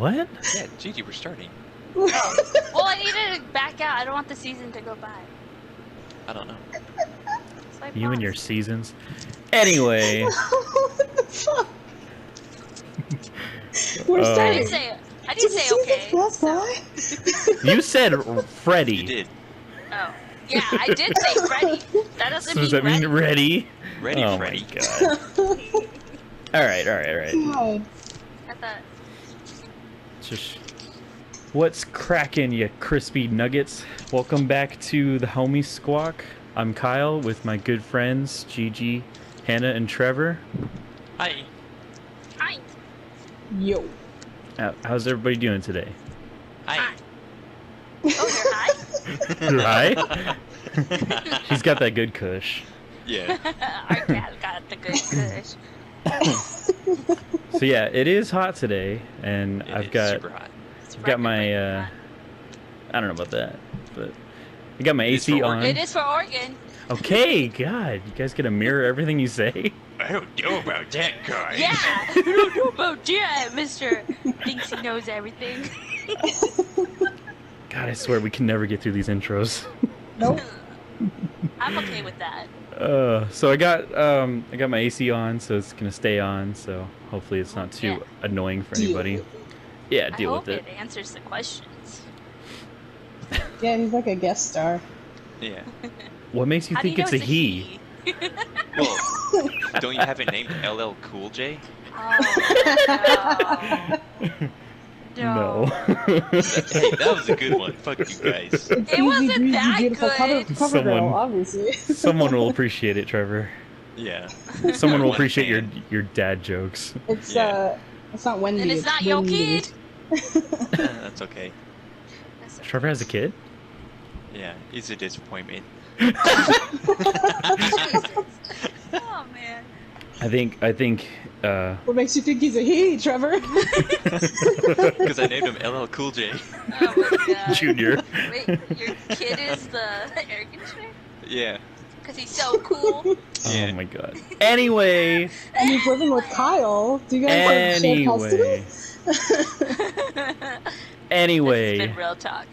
What? Yeah, Gigi, we're starting. Well, I needed to back out. I don't want the season to go by. I don't know. So You and your seasons. Anyway. What the fuck? We're I starting. didn't say okay. You said Freddy. You did. Oh. Yeah, I did say Freddy. That doesn't So mean does that mean ready? Ready, Oh Freddy. my god. Alright. God. I thought... Just... What's cracking, you crispy nuggets? Welcome back to the homie Squak. I'm Kyle with my good friends Gigi, Hannah, and Trevor. Hi. Hi. Yo. How's everybody doing today? Hi. Oh, you're high? Right? He's got that good kush. Yeah. Our cat got the good kush. So yeah, it is hot today, and I've got super hot. I've got my I don't know about that, but I got my AC on. It is for Oregon. Okay, God, you guys gonna mirror everything you say? I don't know about that guy. Yeah, I don't know about that, Mr. Thinks he knows everything. God, I swear we can never get through these intros. Nope. I'm okay with that. So I got my AC on, so it's gonna stay on. So hopefully it's not too annoying for anybody. Yeah, deal with it. I hope it answers the questions. Yeah, he's like a guest star. Yeah. What makes you How do think you it's know a he? Well, don't you have it named LL Cool J? Oh, no. No. Hey, that was a good one. Fuck you guys. It's It easy, wasn't breezy, that beautiful good. cover girl, obviously. Someone will appreciate it, Trevor. Yeah. Someone will One appreciate fan. your dad jokes. It's Yeah. it's not Wendy. And it's not your Wendy. kid. That's okay. That's okay. Trevor has a kid? Yeah, he's a disappointment. Oh, man. I think What makes you think he's a he, Trevor? Because I named him LL Cool J. Oh, my God. Junior. Wait, your kid is the air conditioner? Yeah. Because he's so cool. Yeah. Oh my god. Anyway. And he's living with Kyle. Do you guys share Anyway. This Anyway. has been real talk.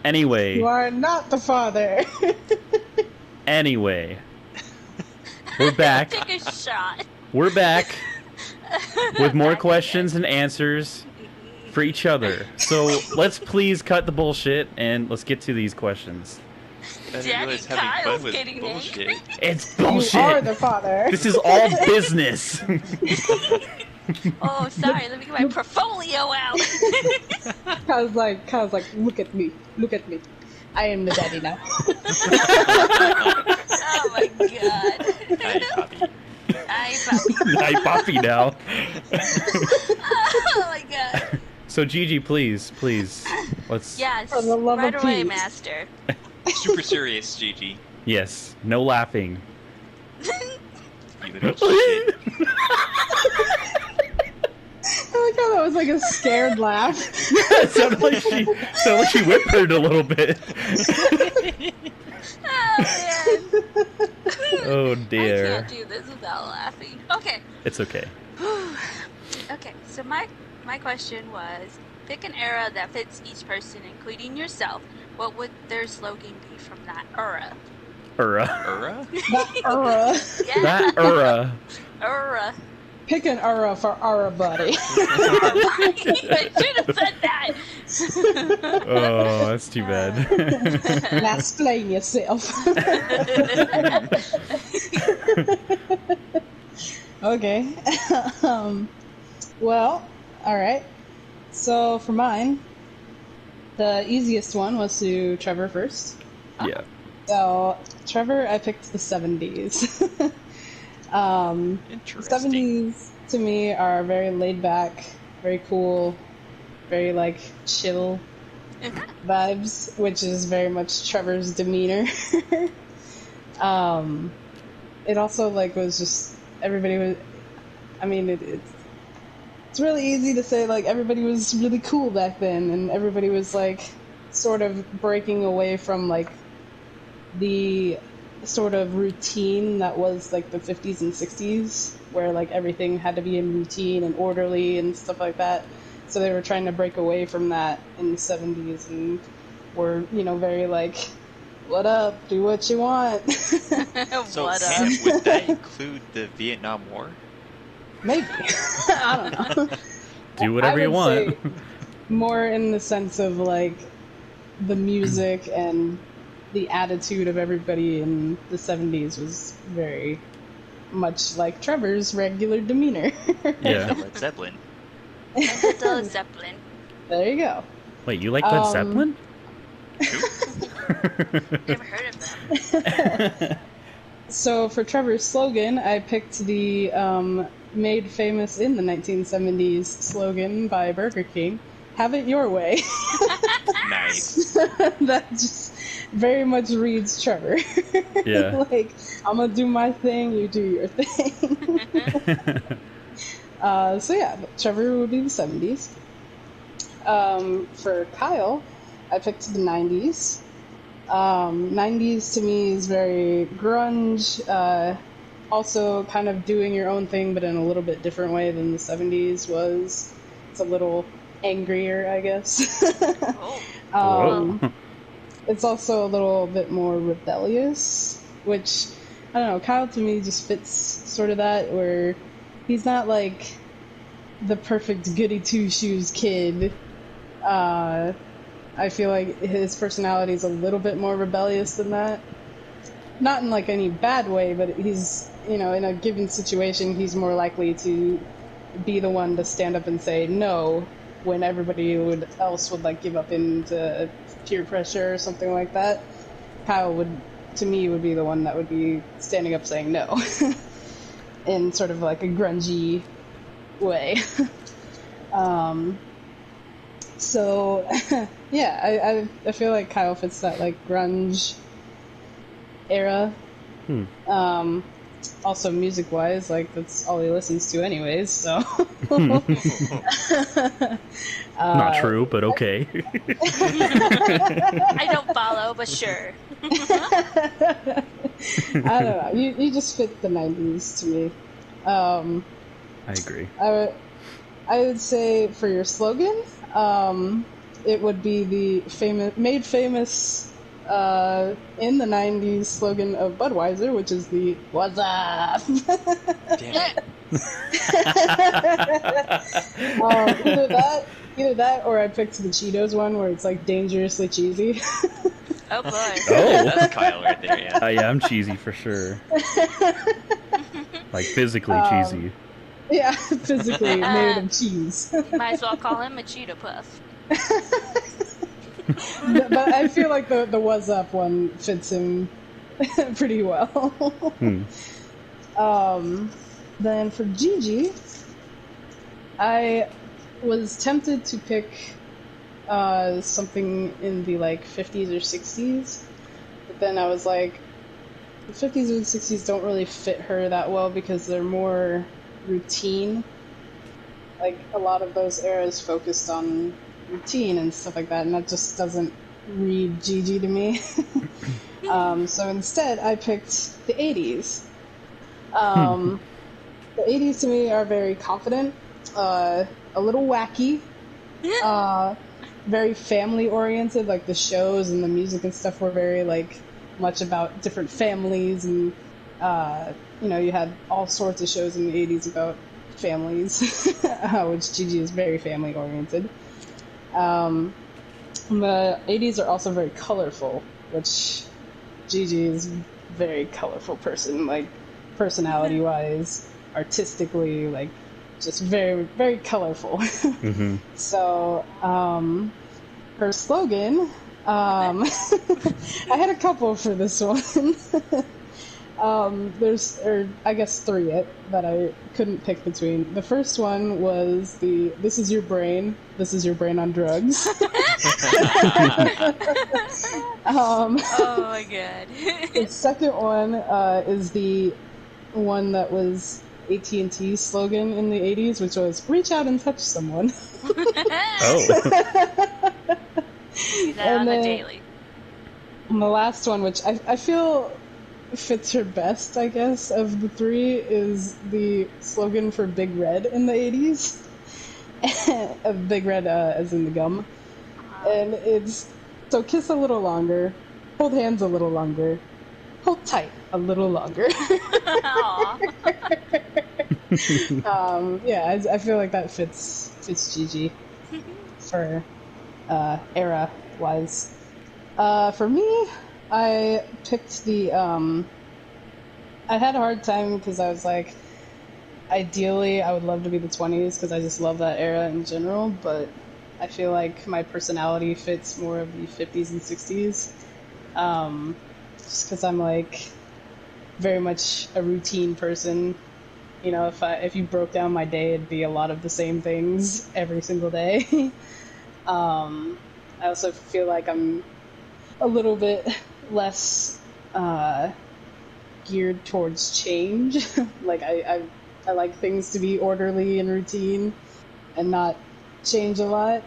Anyway. You are not the father. Anyway. We're back. Take a shot. We're back with more questions and answers for each other. So let's please cut the bullshit and let's get to these questions. I didn't Daddy realize having Kyle's fun with getting bullshit. angry. It's You are bullshit. the father. This is all business. Oh, sorry. Let me get my portfolio out. Kyle's like, look at me. I am the daddy now. Oh my god. Hi, Poppy. Hi, puppy. Hi, Poppy now. Oh my god. So Gigi, please, let's. Yes. For the love Right of away, peace. master. Super serious, Gigi. Yes, no laughing. You little shit. I like how that was like a scared laugh. It sounded like she whimpered a little bit. Oh man. Oh I dear. can't do this without laughing. Okay. It's okay. Okay, so my question was, pick an era that fits each person, including yourself. What would their slogan be from that era? Ura? That era. Yeah. That era. Era. Pick an era for our buddy. I should have said that. Oh, that's too bad. Now explain yourself. Okay. Well, alright. So for mine, the easiest one was to Trevor first. Yeah. So Trevor, I picked the 70s. Interesting. 70s to me are very laid back, very cool, very like chill vibes, which is very much Trevor's demeanor. It also like was just everybody was. I mean, it's really easy to say like everybody was really cool back then, and everybody was like sort of breaking away from like the sort of routine that was like the 50s and 60s, where like everything had to be in routine and orderly and stuff like that. So they were trying to break away from that in the 70s and were, you know, very like, what up, do what you want. So, What Hannah, up? would that include the Vietnam War? Maybe. I don't know. Do whatever I you would want. say more in the sense of like the music and the attitude of everybody in the 70s was very much like Trevor's regular demeanor. Yeah. Led Zeppelin. Little Zeppelin. There you go. Wait, you like Led Zeppelin? Never heard of them. So for Trevor's slogan, I picked the made famous in the 1970s slogan by Burger King, "Have it your way." Nice. That just very much reads Trevor. Yeah. Like, I'm gonna do my thing, you do your thing. So yeah, Trevor would be the 70s. For Kyle, I picked the 90s. 90s to me is very grunge, also kind of doing your own thing, but in a little bit different way than the 70s was. It's a little angrier, I guess. Whoa. It's also a little bit more rebellious, which, I don't know, Kyle to me just fits sort of that, where he's not like the perfect goody two-shoes kid. I feel like his personality is a little bit more rebellious than that. Not in like any bad way, but he's, you know, in a given situation, he's more likely to be the one to stand up and say no when everybody else would like give up into peer pressure or something like that. Kyle would, to me, would be the one that would be standing up saying no in sort of like a grungy way. So, yeah, I feel like Kyle fits that, like, grunge era. Also, music-wise, like, that's all he listens to anyways, so... Not true, but okay. I don't follow, but sure. I don't know. You just fit the 90s to me. I agree. I would say for your slogan, it would be the made famous in the 90s slogan of Budweiser, which is the "What's up?" Damn it. Either that, or I picked the Cheetos one, where it's like dangerously cheesy. Oh boy. Oh. That's Kyle right there, yeah. Yeah, I'm cheesy for sure. Like physically cheesy. Yeah, physically made of cheese. Might as well call him a Cheeto Puff. But I feel like the "What's up" one fits him pretty well. Then for Gigi, I was tempted to pick something in the like 50s or 60s, but then I was like, the 50s and 60s don't really fit her that well because they're more routine. Like, a lot of those eras focused on routine and stuff like that, and that just doesn't read Gigi to me. So instead, I picked the 80s. The 80s to me are very confident, a little wacky, very family-oriented, like the shows and the music and stuff were very, like, much about different families, and, you know, you had all sorts of shows in the 80s about families, which Gigi is very family-oriented. The 80s are also very colorful, which Gigi is a very colorful person, like, personality-wise, artistically, like, just very, very colorful. So, her slogan, I had a couple for this one. I guess three that I couldn't pick between. The first one was "This is your brain on drugs." Oh my god. The second one is the one that was AT&T's slogan in the 80s, which was "Reach out and touch someone." Oh. See that on the daily. And the last one, which I feel fits her best, I guess, of the three is the slogan for Big Red in the 80s. Big Red as in the gum. And it's, so kiss a little longer, hold hands a little longer, hold tight a little longer. Yeah, I feel like that fits Gigi for era-wise. For me, I picked the, I had a hard time because I was like, ideally, I would love to be the 20s because I just love that era in general, but I feel like my personality fits more of the 50s and 60s. Just because I'm like very much a routine person. You know, if you broke down my day, it'd be a lot of the same things every single day. I also feel like I'm a little bit less geared towards change. Like I like things to be orderly and routine and not change a lot.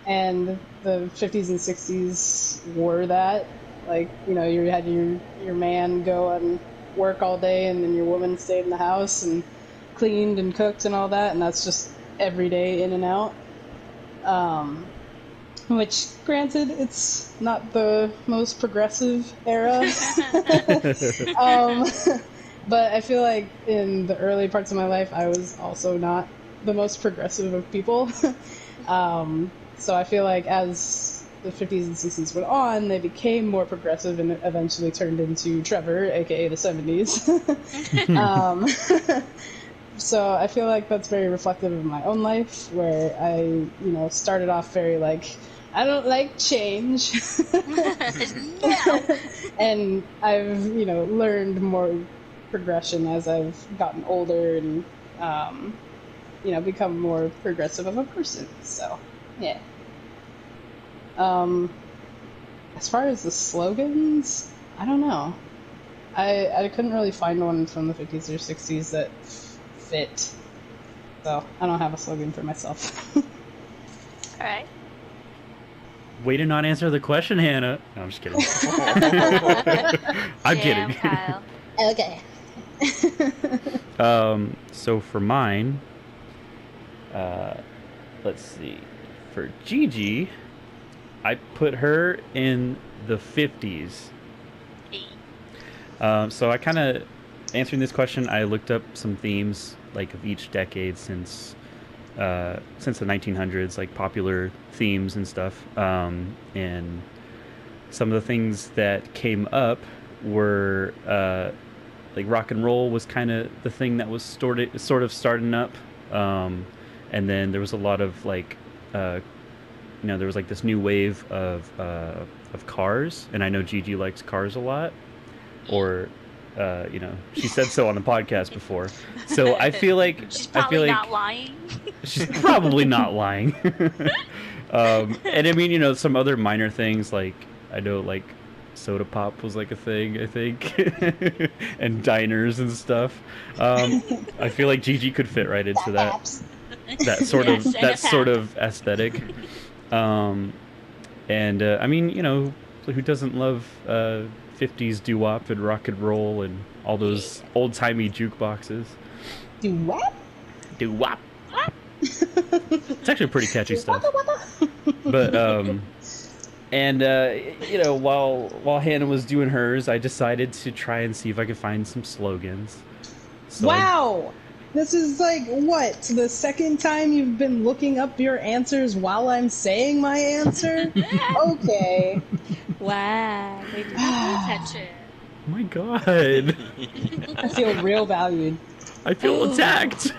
And the 50s and 60s were that. Like, you know, you had your man go and work all day, and then your woman stayed in the house and cleaned and cooked and all that, and that's just every day in and out. Which, granted, it's not the most progressive era. But I feel like in the early parts of my life, I was also not the most progressive of people. So I feel like as the 50s and 60s went on, they became more progressive and eventually turned into Trevor, aka the 70s. So I feel like that's very reflective of my own life, where I, started off very like, I don't like change. And I've, learned more progression as I've gotten older and, become more progressive of a person. So, yeah. As far as the slogans, I don't know. I couldn't really find one from the 50s or 60s that fit. So I don't have a slogan for myself. All right. Way to not answer the question, Hannah. No, I'm just kidding. I'm kidding. Kyle. Okay. So for mine, let's see. For Gigi, I put her in the 50s. So I kind of, answering this question, I looked up some themes like of each decade since the 1900s, like popular themes and stuff. And some of the things that came up were like rock and roll was kind of the thing that was sort of starting up. And then there was a lot of like, there was like this new wave of cars, and I know Gigi likes cars a lot, or she said so on the podcast before. So I feel like she's probably not lying. She's probably not lying. And I mean, some other minor things, like I know like soda pop was like a thing, I think, and diners and stuff. I feel like Gigi could fit right into that sort of aesthetic. And I mean, who doesn't love 50s doo-wop and rock and roll and all those old-timey jukeboxes? Doo-wop? Doo-wop. It's actually pretty catchy stuff. But while Hannah was doing hers, I decided to try and see if I could find some slogans. So wow! This is like, what, the second time you've been looking up your answers while I'm saying my answer? Okay. Wow. They didn't pay attention. Oh my god. I feel real valued. I feel attacked.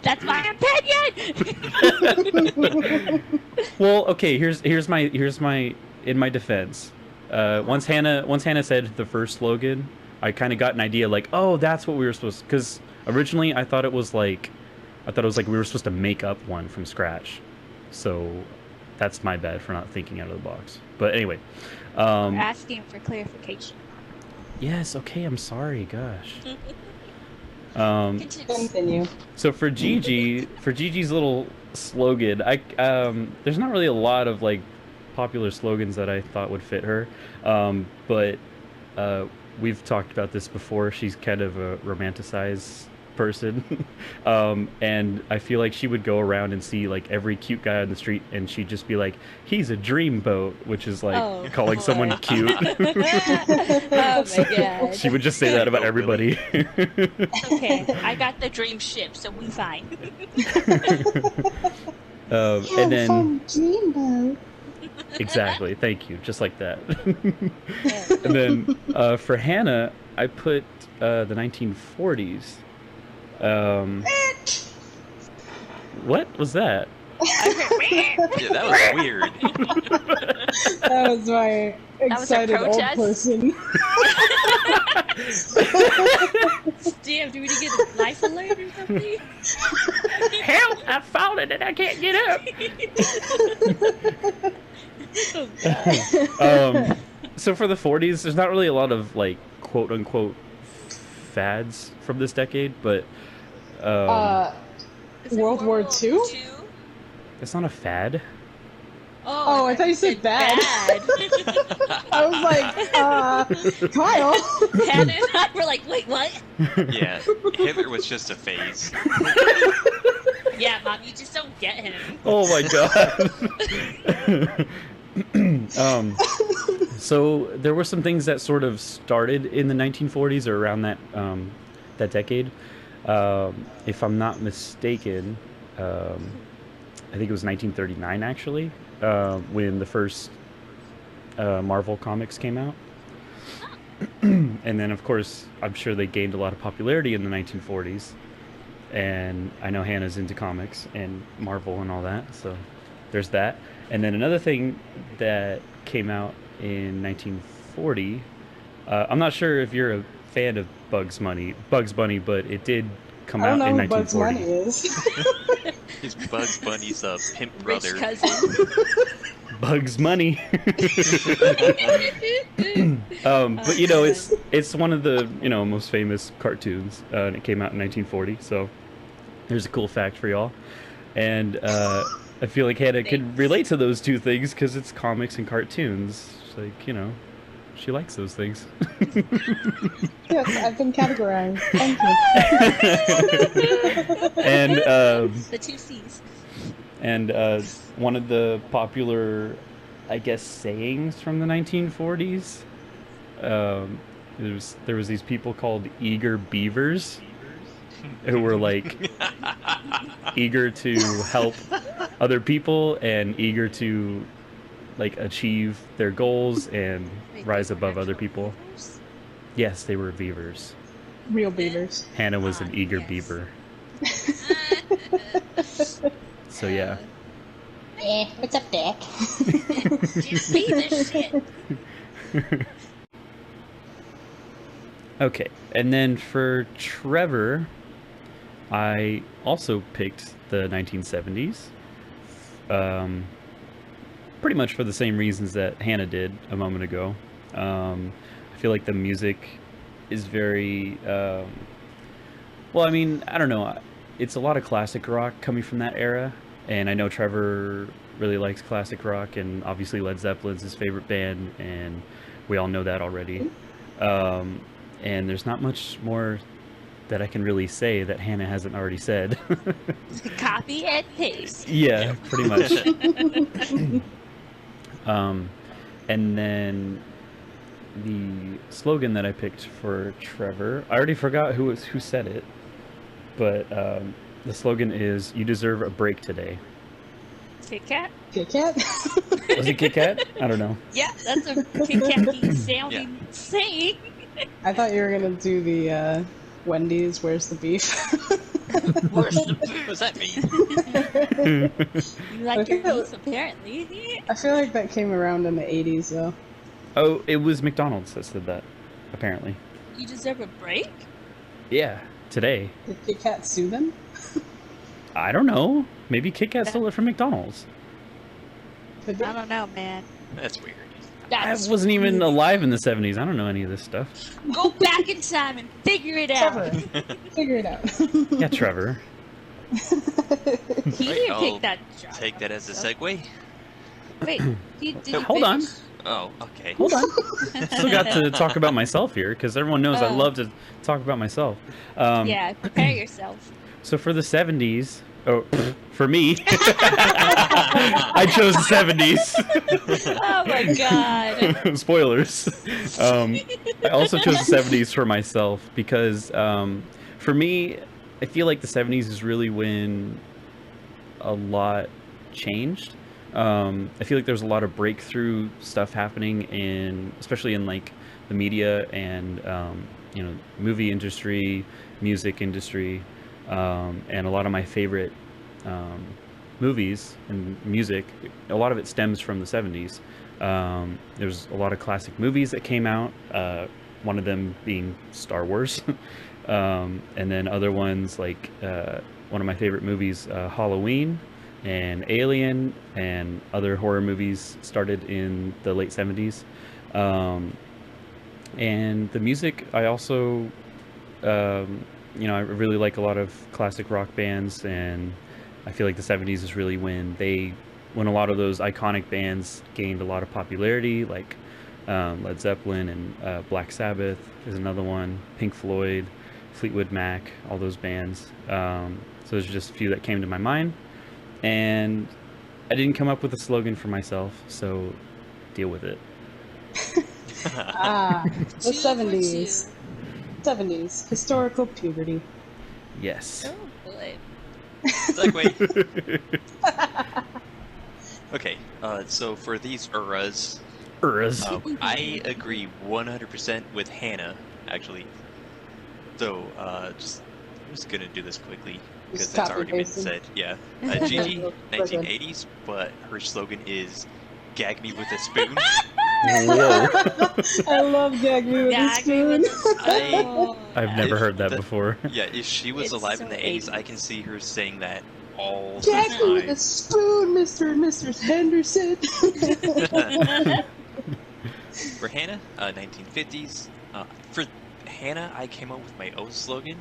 That's my opinion. Well, okay, here's my in my defense. Once Hannah said the first slogan, I kind of got an idea like, oh, that's what we were supposed to, because originally I thought it was like we were supposed to make up one from scratch. So that's my bad for not thinking out of the box. But anyway, We're asking for clarification. Yes, okay, I'm sorry, gosh. Continue. So for Gigi's little slogan, there's not really a lot of like popular slogans that I thought would fit her, but we've talked about this before. She's kind of a romanticized person, and I feel like she would go around and see like every cute guy on the street, and she'd just be like, "He's a dreamboat," which is like Oh, calling boy. someone cute. Oh my god. She would just say that about everybody. Okay, I got the dream ship, so we fine. And then fun dreamboat. exactly, thank you, just like that. And then for Hannah, I put the 1940s. What was that? Yeah, that was weird. That was my was a excited old protest? person. Damn, do we need to get a life alert or something? Help! I've fallen and I can't get up. Oh god. So for the 40s, there's not really a lot of like quote unquote fads from this decade, but Is it World War II? it's not a fad. Oh, I thought you said bad. I was like, Kyle. Hannah and I were like, wait, what? Yeah, Hitler was just a phase. Yeah, Mom, you just don't get him. Oh my god. So there were some things that sort of started in the 1940s or around that that decade. If I'm not mistaken, I think it was 1939 actually, when the first Marvel comics came out. And then of course, I'm sure they gained a lot of popularity in the 1940s. And I know Hannah's into comics and Marvel and all that, so there's that. And then another thing that came out in 1940, I'm not sure if you're a fan of Bugs Bunny, but it did come I out don't know in who Bugs 1940. Bunny is. His Bugs Bunny's pimp Rich brother. cousin. Bugs Money. But you know, it's one of the most famous cartoons, and it came out in 1940. So there's a cool fact for y'all, and I feel like Hannah could relate to those two things because it's comics and cartoons. It's like she likes those things. Yes, I've been categorized. Thank you. And The two C's. and one of the popular, I guess, sayings from the 1940s. There was these people called eager beavers who were like eager to help other people and eager to like achieve their goals and rise above other people. Yes, they were beavers. Real beavers. Hannah was an eager yes. beaver. So yeah. What's up, Dick? Be the shit. Okay, and then for Trevor, I also picked the 1970s. Pretty much for the same reasons that Hannah did a moment ago. I feel like the music is very, well, I mean, I don't know. It's a lot of classic rock coming from that era, and I know Trevor really likes classic rock, and obviously Led Zeppelin's his favorite band, and we all know that already. And there's not much more that I can really say that Hannah hasn't already said. Copy and paste. Yeah, pretty much. And then the slogan that I picked for Trevor, I already forgot who said it, but the slogan is "You deserve a break today." Kit Kat? Kit Kat? Was it Kit Kat? I don't know. Yeah, that's a Kit Kat sounding saying. I thought you were gonna do the Wendy's, where's the beef? What does that mean? You like your think that beef, apparently. I feel like that came around in the 80s, though. Oh, it was McDonald's that said that, apparently. You deserve a break? Yeah, today. Did Kit Kat sue them? I don't know. Maybe Kit Kat stole it from McDonald's. Could be. I don't know, man. That's weird. I wasn't even alive in the 70s. I don't know any of this stuff. Go back in time and figure it out. Trevor, figure it out. Yeah, Trevor. He didn't I'll pick that job. Take that as a segue. Wait, he did. Hold on. Oh, okay. Hold on. Still got to talk about myself here because everyone knows I Oh. love to talk about myself. Yeah, prepare yourself. So for the 70s, for me, I chose the 70s. Oh my god. Spoilers. I also chose the 70s for myself because for me, I feel like the 70s is really when a lot changed. I feel like there's a lot of breakthrough stuff happening especially in like the media and movie industry, music industry, and a lot of my favorite movies and music. A lot of it stems from the 70s. There's a lot of classic movies that came out. One of them being Star Wars, and then other ones like one of my favorite movies, Halloween and Alien, and other horror movies started in the late 70s. And the music, I also, I really like a lot of classic rock bands, and I feel like the 70s is really when a lot of those iconic bands gained a lot of popularity, like Led Zeppelin and Black Sabbath is another one, Pink Floyd, Fleetwood Mac, all those bands. So there's just a few that came to my mind. And I didn't come up with a slogan for myself, so deal with it. The 2 for 70s. 70s. Historical puberty. Yes. 2. Oh boy. Segway. Okay, so for these eras, I agree 100% with Hannah, actually. So, I'm just gonna do this quickly, because Just it's copy already been pasting. said. Yeah. Gigi, 1980s, but her slogan is, "Gag me with a spoon." Whoa. I love Gag Me With a Gag me Spoon. with a spoon. I've never heard that That- before. Yeah, if she was It's alive so in the 80s, I 80s. can see her saying that all the Gag Me With a time. Spoon, Mr. and Mrs. Henderson. For Hannah, 1950s. For Hannah, I came up with my own slogan.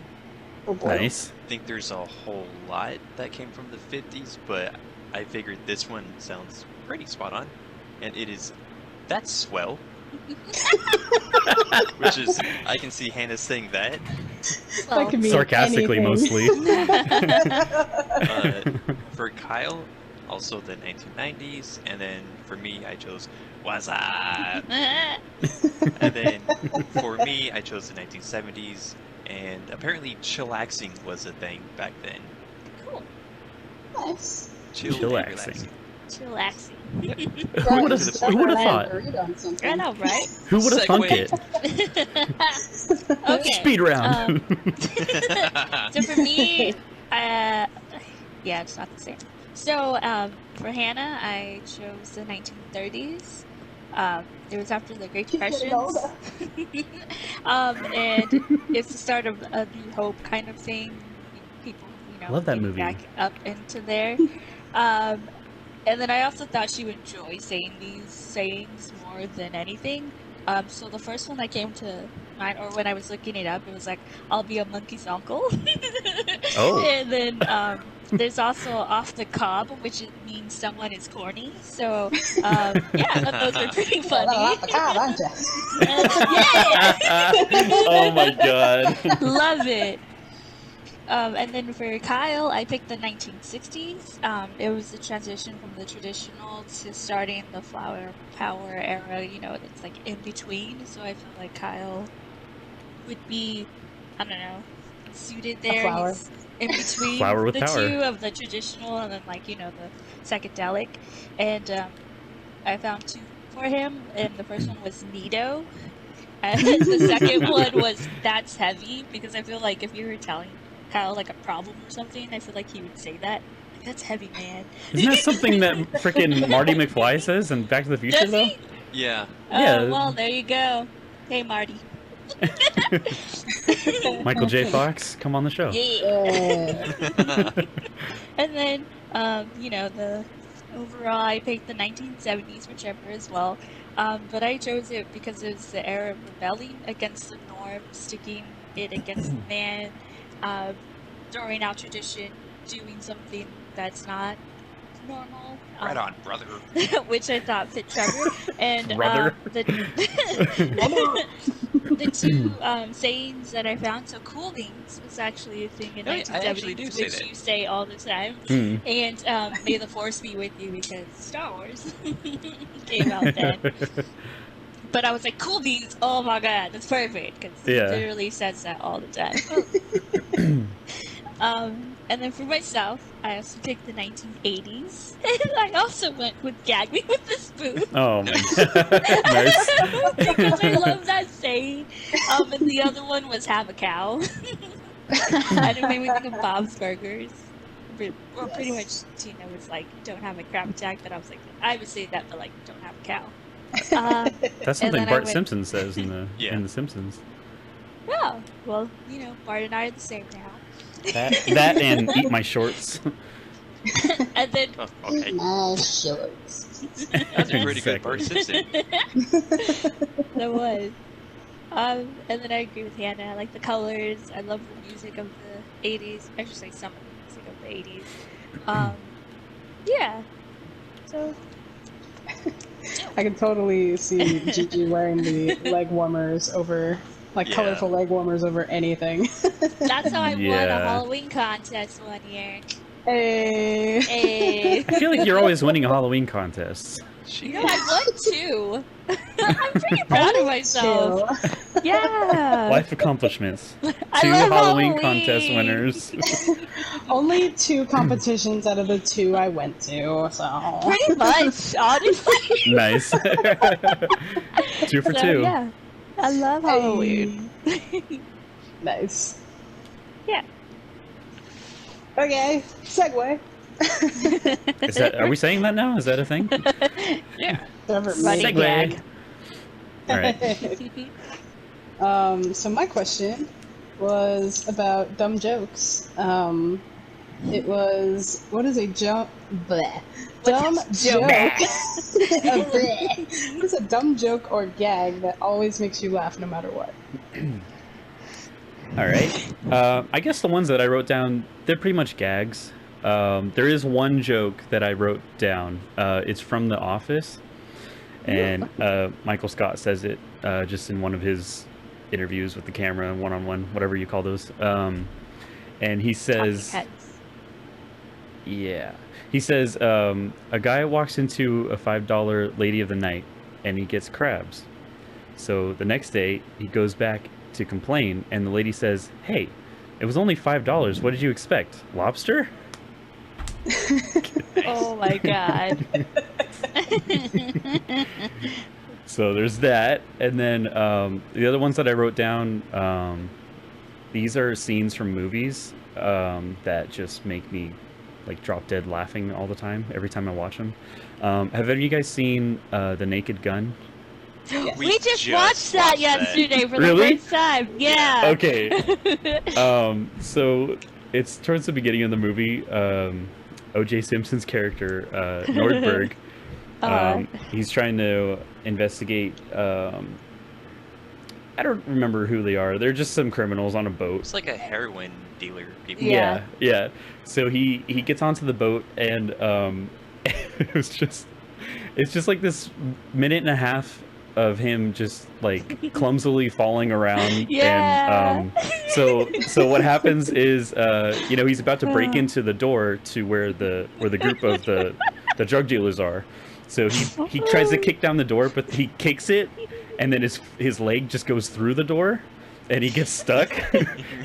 Oh boy. Nice. I think there's a whole lot that came from the 50s, but I figured this one sounds pretty spot on. And it is, "That's swell." Which is, I can see Hannah saying that. That could mean Sarcastically, anything. mostly. For Kyle, also the 1990s, and then for me, I chose "What's up?" And then for me, I chose the 1970s, and apparently chillaxing was a thing back then. Cool. Nice. Chill and Chillaxing. Chillaxing. Who would have thought? I know, right? Who would have thunk Segway. it? Okay. Speed round. So for me, yeah, it's not the same. So for Hannah, I chose the 1930s. It was after the Great Depression. And it's the start of a New Hope kind of thing. People, Love that getting movie. back up into there. And then I also thought she would enjoy saying these sayings more than anything. So the first one that came to mind, or when I was looking it up, it was like, "I'll be a monkey's uncle." Oh. And then there's also "off the cob," which means someone is corny. So yeah, I thought those were pretty funny. aren't you? Yeah, Oh my god. love it. And then for Kyle, I picked the 1960s. It was the transition from the traditional to starting the flower power era. It's like in between. So I feel like Kyle would be, I don't know, suited there. flower. He's in between Flower with the power. two of the traditional and then the psychedelic. And I found 2 for him, and the first one was Nido. And the second one was "That's heavy," because I feel like if you were telling Kyle like a problem or something, I feel like he would say that. Like, "That's heavy, man." Isn't that something that freaking Marty McFly says in Back to the Future, Does though? he? Yeah. Yeah. Oh, well, there you go. Hey, Marty. Michael J. Fox, come on the show. Yeah. And then, the overall, I picked the 1970s for Trevor as well. But I chose it because it was the era of rebelling against the norm, sticking it against the man, throwing out tradition, doing something that's not normal. Right on, brother. Which I thought fit Trevor. And Brother. the two sayings that I found, so cool beans was actually a thing in No, I actually 1970s, do say which that. you say all the time. Hmm. And May the Force be with you because Star Wars came out then. But I was like, cool beans, oh my god, that's perfect, because he Yeah. literally says that all the time. And then for myself, I also picked the 1980s. And I also went with Gag Me with the Spoon. Oh my god. Nice. Because I love that saying. And the other one was Have a Cow. And it made me think of Bob's Burgers. Or pretty much Tina was like, don't have a crap attack. But I was like, I would say that, but like, don't have a cow. That's and something then I Bart went- Simpson says in the Yeah. in the Simpsons. Yeah, well, you know, Bart and I are the same now. That and eat my shorts. And then Oh, okay. My shorts. That's a pretty good Bart Simpson. there was. And then I agree with Hannah. I like the colors. I love the music of the 80s. I should say some of the music of the 80s. Yeah. So. I can totally see Gigi wearing the leg warmers over, like, Yeah. colorful leg warmers over anything. That's how I won a Yeah. Halloween contest one year. Hey. Hey. I feel like you're always winning Halloween contests. She You know, I won two. I'm pretty proud of myself. Yeah. Life accomplishments. I 2 love Halloween contest Halloween. winners. Only 2 competitions out of the 2 I went to, so. Pretty much, honestly. Nice. 2 for So, 2. yeah. I love Halloween. Nice. Yeah. Okay, segue. Is that? Are we saying that now? Is that a thing? Yeah. Trevor Running made gag. All right. So my question was about dumb jokes. It was, what is a dumb joke? What is a dumb joke or gag that always makes you laugh no matter what? All right. I guess the ones that I wrote down, they're pretty much gags. There is one joke that I wrote down. It's from The Office, and Michael Scott says it just in one of his interviews with the camera, one-on-one, whatever you call those. And he says, Talking heads. yeah, he says a guy walks into a $5 Lady of the Night, and he gets crabs. So the next day, he goes back to complain, and the lady says, "Hey, it was only $5. What did you expect? Lobster?" Oh my god. So there's that, and then the other ones that I wrote down, these are scenes from movies that just make me like drop dead laughing all the time every time I watch them. Have any of you guys seen The Naked Gun? We just watched that yesterday for Really? the first time. Yeah. Okay. So it's towards the beginning of the movie. O.J. Simpson's character, Nordberg, he's trying to investigate. I don't remember who they are. They're just some criminals on a boat. It's like a heroin dealer. People. Yeah. Yeah. So he gets onto the boat, and it's just like this minute and a half of him just like clumsily falling around. Yeah. And so what happens is he's about to break into the door to where the group of the drug dealers are. So he tries to kick down the door, but he kicks it, and then his leg just goes through the door, and he gets stuck.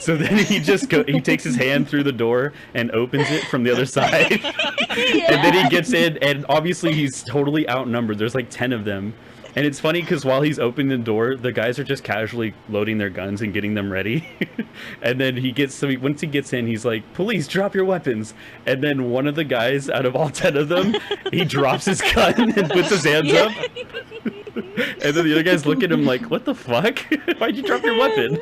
So then he takes his hand through the door and opens it from the other side. And then he gets in, and obviously he's totally outnumbered. There's like 10 of them. And it's funny because while he's opening the door, the guys are just casually loading their guns and getting them ready. And then once he gets in, he's like, "Police, drop your weapons." And then one of the guys out of all 10 of them, he drops his gun and puts his hands up. And then the other guys look at him like, "What the fuck? Why'd you drop your weapon?"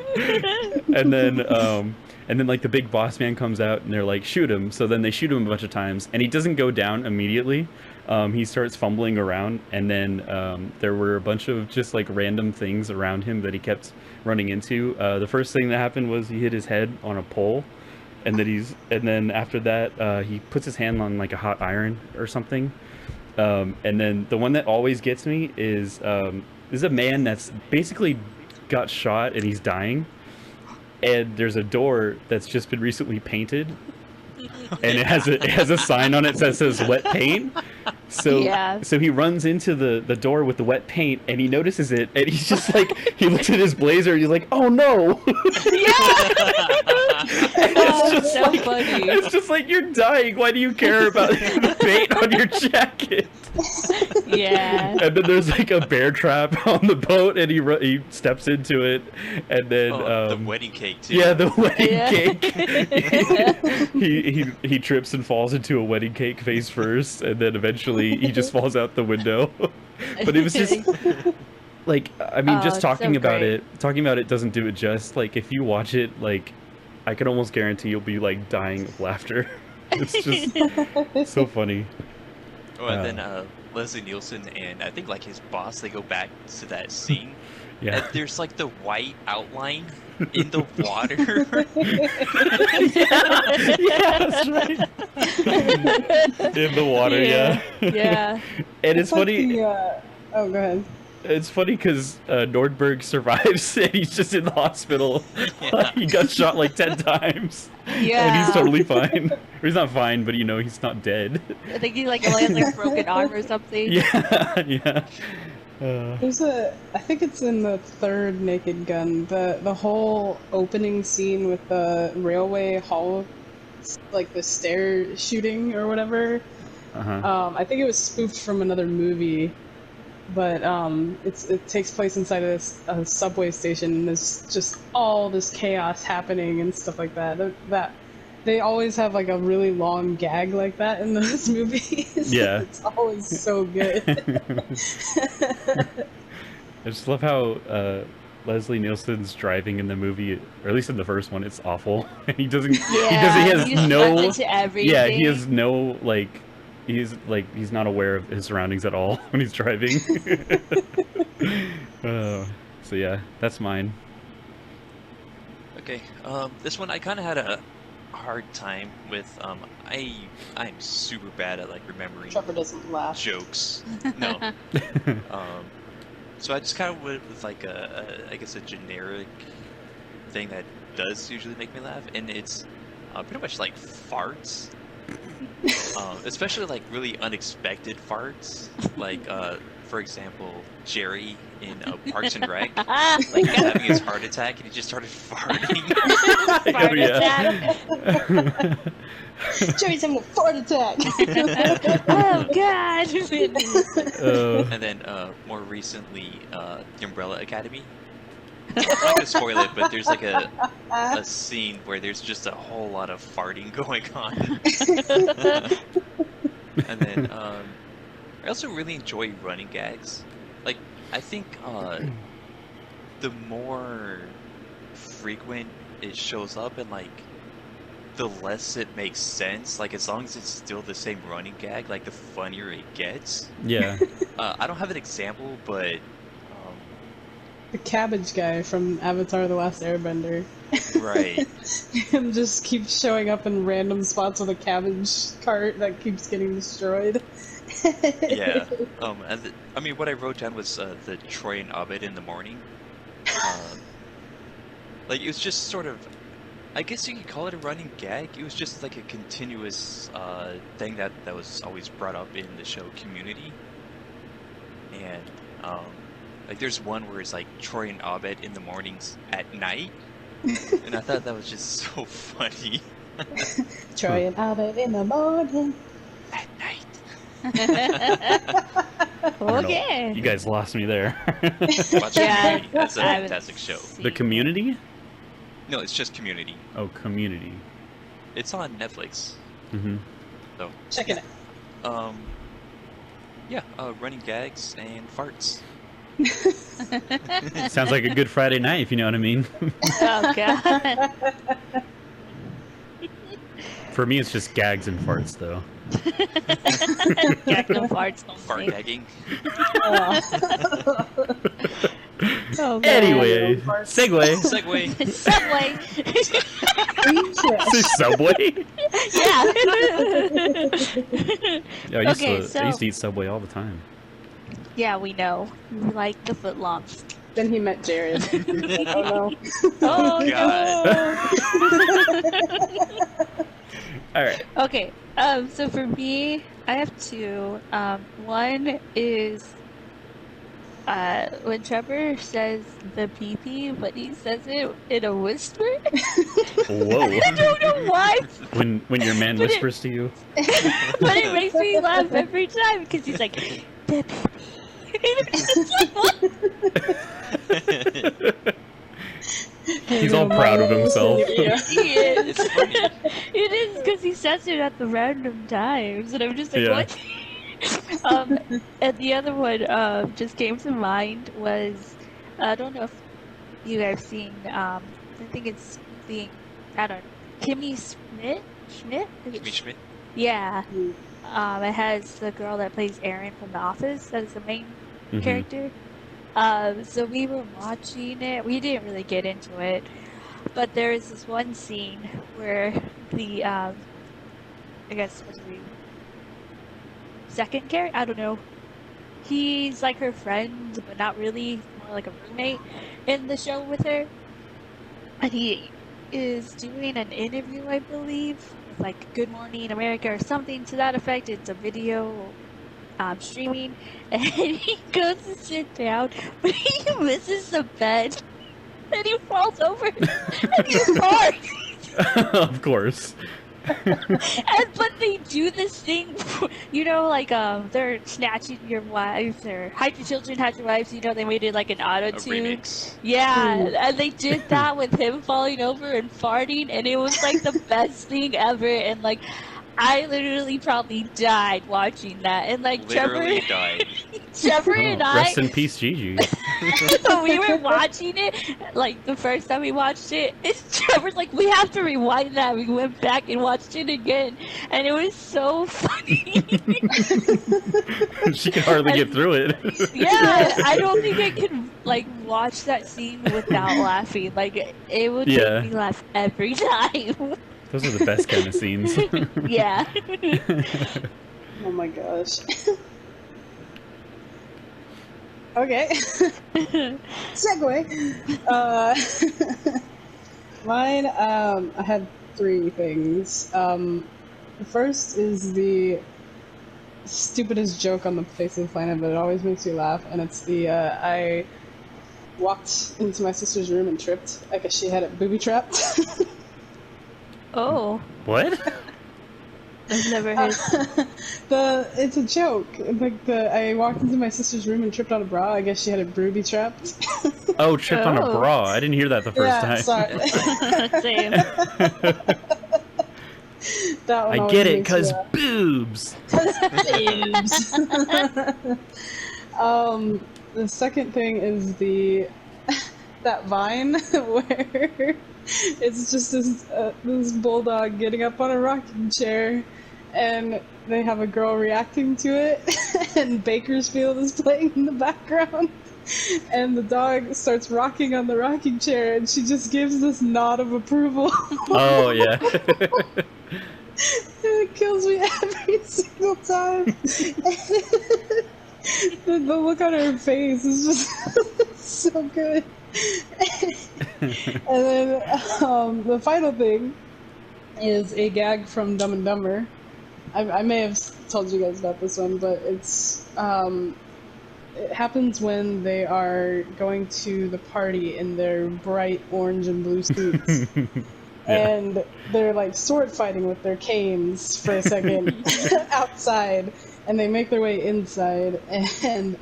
And then like the big boss man comes out, and they're like, "Shoot him." So then they shoot him a bunch of times, and he doesn't go down immediately. He starts fumbling around, and then there were a bunch of just like random things around him that he kept running into. The first thing that happened was he hit his head on a pole, and then after that, he puts his hand on like a hot iron or something. And then the one that always gets me is a man that's basically got shot and he's dying, and there's a door that's just been recently painted, and it has a sign on it that says wet paint. So he runs into the door with the wet paint, and he notices it, and he's just like, he looks at his blazer, and he's like, oh no. Oh, it's so funny. It's just like, you're dying, why do you care about the paint on your jacket? Yeah. And then there's like a bear trap on the boat, and he steps into it, and then the wedding cake too. Yeah, the wedding cake. he trips and falls into a wedding cake face first, and then eventually he just falls out the window. But it was just like, I mean, just talking about it doesn't do it just. Like, if you watch it, like, I can almost guarantee you'll be like dying of laughter. It's just so funny. Oh, and then Leslie Nielsen and I think like his boss, they go back to that scene. Yeah. And there's like the white outline in the water. Yeah, that's right. In the water, yeah. Yeah. And it's funny. oh, go ahead. It's funny because Nordberg survives and he's just in the hospital. Yeah. He got shot like 10 times. Yeah. And he's totally fine. Or he's not fine, but he's not dead. I think he like has like broken arm or something. Yeah, yeah. There's I think it's in the third Naked Gun, the whole opening scene with the railway hall, like the stair shooting or whatever. I think it was spoofed from another movie, but it takes place inside a subway station, and there's just all this chaos happening and stuff like that. They always have like a really long gag like that in those movies. Yeah. It's always so good. I just love how Leslie Nielsen's driving in the movie, or at least in the first one, it's awful. He doesn't. Yeah, he has no. into everything. Yeah, he has no like. He's not aware of his surroundings at all when he's driving. So yeah, that's mine. Okay, this one I kind of had a hard time with. I'm super bad at like remembering Trevor doesn't laugh. jokes. No. So I just kind of went with like I guess a generic thing that does usually make me laugh, and it's pretty much like farts. Especially like really unexpected farts, like for example, Jerry in Parks and Rec, like he was having his heart attack and he just started farting. Fart Yeah. Jerry's having a fart attack. Oh God! And then more recently, The Umbrella Academy. I'm not gonna spoil it, but there's like a scene where there's just a whole lot of farting going on. And then I also really enjoy running gags. Like, I think the more frequent it shows up and like the less it makes sense, like as long as it's still the same running gag, like the funnier it gets. Yeah. I don't have an example, but The cabbage guy from Avatar: The Last Airbender. right. Him just keeps showing up in random spots with a cabbage cart that keeps getting destroyed. Yeah. I mean, what I wrote down was the Troy and Abed in the morning. Like, it was just sort of, I guess you could call it a running gag. It was just like a continuous thing that was always brought up in the show Community. And like, there's one where it's like Troy and Abed in the mornings at night, and I thought that was just so funny. Troy and Albert in the morning. At night. Okay. You guys lost me there. Watch Yeah, Community. That's a I haven't fantastic show. The Community? No, it's just Community. Oh, Community. It's on Netflix. Mm-hmm. So Checking it. yeah, running gags and farts. Sounds like a good Friday night, if you know what I mean. Oh God. For me, it's just gags and farts, though. Gag no farts. Fart gagging. Oh, man. Anyway, Segway. Segway. Subway. Say Subway? Yeah. Yeah, I used, Okay, I used so- to eat Subway all the time. Yeah, we know. We like the footlongs. Then he met Jared. Like, oh no. Oh, God. All right. no! Okay, so for me, I have two. One is when Trevor says the pee-pee, but he says it in a whisper. Whoa. I don't know why, When your man But it- whispers to you. but it makes me laugh every time because he's like, the pee-pee. It's like, what? He's all proud of himself. Yeah. He is. It's funny. It is because he says it at the random times, and I'm just like, Yeah. what? And the other one just came to mind was I don't know if you guys seen. I think it's being I don't know, Kimmy Schmidt. Kimmy Schmidt. Yeah. Mm. It has the girl that plays Erin from The Office. That is the main Mhm. character. So we were watching it. We didn't really get into it, but there is this one scene where the I guess what's the second character? I don't know. He's like her friend, but not really. More like a roommate in the show with her, and he is doing an interview, I believe, with like Good Morning America or something to that effect. It's a video streaming, and he goes to sit down, but he misses the bed, and he falls over, and he farts. Of course. But they do this thing, you know, like they're snatching your wives or hide your children, hide your wives. You know, they made it like an auto A tune. remix. Yeah, Mm. and they did that with him falling over and farting, and it was like the best thing ever. And like, I literally probably died watching that. And like Literally died. Trevor and Oh, I, rest in peace, Gigi. when we were watching it, like the first time we watched it, Trevor's like, we have to rewind that. We went back and watched it again, and it was so funny. She can hardly get through it. Yeah, I don't think I could like watch that scene without laughing. Like it would Yeah. make me laugh every time. Those are the best kind of scenes. Yeah. Oh my gosh. Okay. Segway. Mine, I had three things. The first is the stupidest joke on the face of the planet, but it always makes me laugh, and it's the, I walked into my sister's room and tripped. I guess she had it booby-trapped. Oh, What? I've never heard. It's a joke. Like I walked into my sister's room and tripped on a bra. I guess she had it booby trapped. Oh, tripped on a Oh. bra. I didn't hear that the first Yeah, time. sorry. Same. That one I always get it, makes me cause laugh. boobs. The second thing is that vine where it's just this bulldog getting up on a rocking chair, and they have a girl reacting to it, and Bakersfield is playing in the background, and the dog starts rocking on the rocking chair, and she just gives this nod of approval. Oh yeah. It kills me every single time. The look on her face is just so good. And then the final thing is a gag from Dumb and Dumber. I may have told you guys about this one, but it's it happens when they are going to the party in their bright orange and blue suits. Yeah. And they're like sword fighting with their canes for a second outside, and they make their way inside, and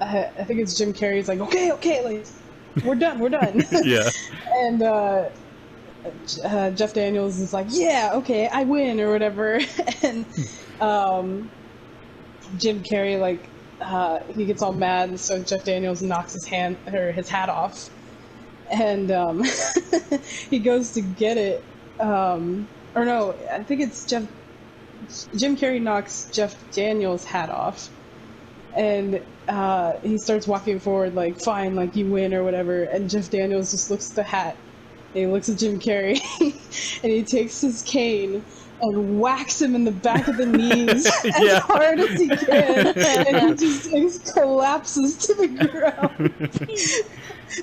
I think it's Jim Carrey's like, okay, like, we're done. Yeah. And Jeff Daniels is like, yeah, okay, I win, or whatever. And Jim Carrey, like, he gets all mad, and so Jeff Daniels knocks his hat off. And he goes to get it, or no, I think it's Jim Carrey knocks Jeff Daniels' hat off, and he starts walking forward like, fine, like you win or whatever, and Jeff Daniels just looks at the hat, and he looks at Jim Carrey, and he takes his cane and whacks him in the back of the knees as hard as he can, and he just collapses to the ground.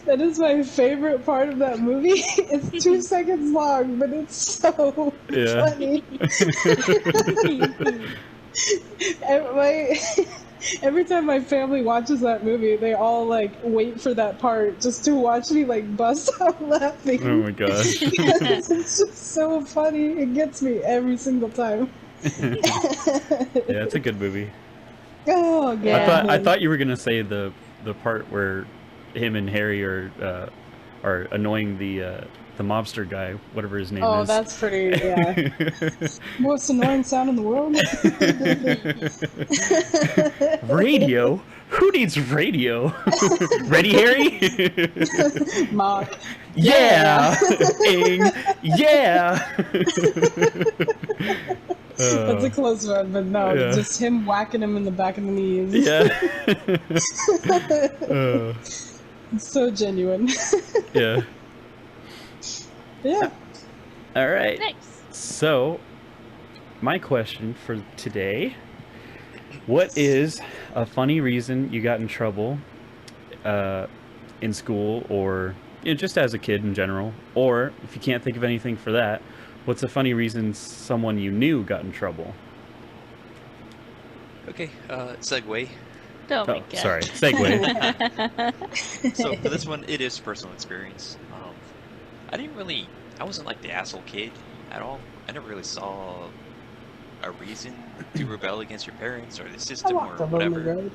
That is my favorite part of that movie. It's 2 seconds long, but it's so funny. Every time my family watches that movie, they all like wait for that part just to watch me like bust out laughing. Oh my gosh. It's just so funny. It gets me every single time. Yeah, it's a good movie. Oh god. I thought you were gonna say the part where him and Harry are annoying the mobster guy, whatever his name is. Oh, that's pretty, yeah. Most annoying sound in the world? Radio? Who needs radio? Ready, Harry? Mock. Yeah! Ing! Yeah! That's a close one, but no, yeah. just him whacking him in the back of the knees. Yeah. It's so genuine. Yeah. Yeah. All right. Nice. So, my question for today: what is a funny reason you got in trouble in school, or just as a kid in general? Or if you can't think of anything for that, what's a funny reason someone you knew got in trouble? Okay, segue. Oh my god. Sorry, segue. So for this one, it is personal experience. I wasn't like the asshole kid at all. I never really saw a reason to rebel against your parents or the system or whatever.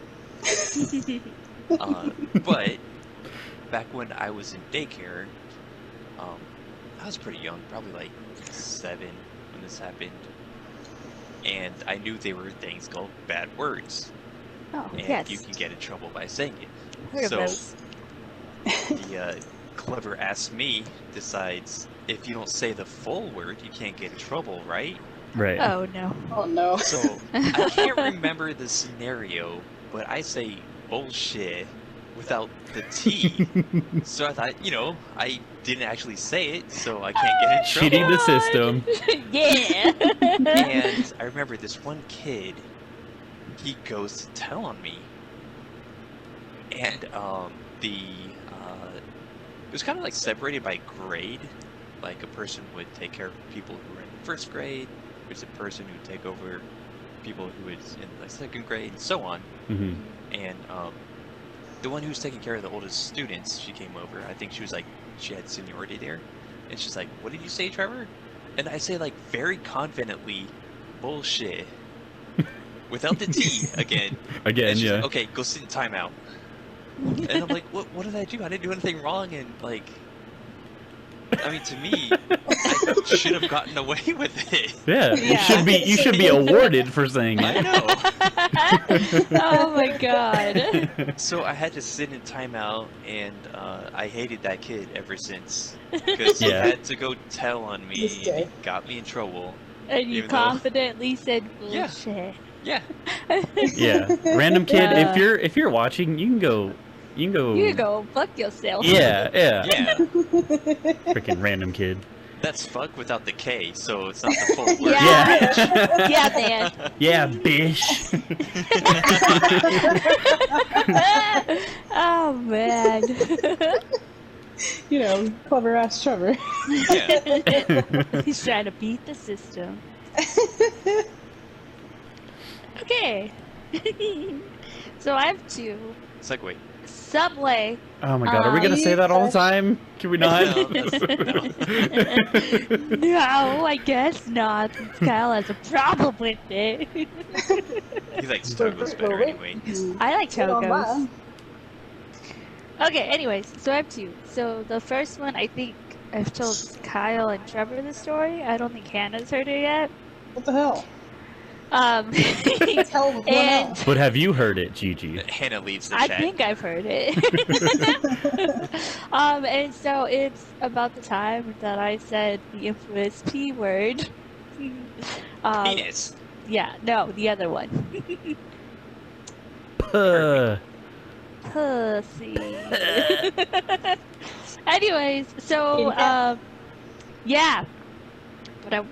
But back when I was in daycare, I was pretty young, probably like 7 when this happened. And I knew there were things called bad words. Oh, and yes. you can get in trouble by saying it. Heard of So those. the clever ass me decides if you don't say the full word, you can't get in trouble, right? Right. Oh no. Oh no. So I can't remember the scenario, but I say bullshit without the T. So I thought, I didn't actually say it, so I can't get in trouble. Cheating the system. Yeah. And I remember this one kid, he goes to tell on me. And it was kind of like separated by grade. Like a person would take care of people who were in first grade. There's a person who would take over people who was in like second grade, and so on. Mm-hmm. And the one who was taking care of the oldest students, she came over. I think she had seniority there. And she's like, "What did you say, Trevor?" And I say like very confidently, "Bullshit." Without the T again. Again, and she's yeah. like, "Okay, go sit in timeout." And I'm like, what did I do? I didn't do anything wrong. And like, I mean, to me, I should have gotten away with it. Yeah, you should be awarded for saying I it. know. Oh my god. So I had to sit in timeout, and I hated that kid ever since because he had to go tell on me, and he got me in trouble. And you Even though- confidently said bullshit. Yeah. Yeah, random kid. If you're watching, you can go. You can go fuck yourself. Yeah. Yeah. Freaking random kid. That's fuck without the K, so it's not the full word. Yeah. Yeah, man. Yeah, bish. Oh man. Clever ass Trevor. Yeah. He's trying to beat the system. Okay. So I have 2. Segue. Subway. Oh my god, are we gonna say that all the time? Can we not? No. No, I guess not. Kyle has a problem with it. He likes Togos better anyway. I like Togos. Okay, anyways, so I have 2. So the first one, I think I've told Kyle and Trevor the story. I don't think Hannah's heard it yet. What the hell? And But have you heard it, Gigi? Hannah leaves the I chat. think I've heard it. And so it's about the time that I said the infamous P word. Penis. Yeah, no, the other one. Pussy. Anyways, so yeah, but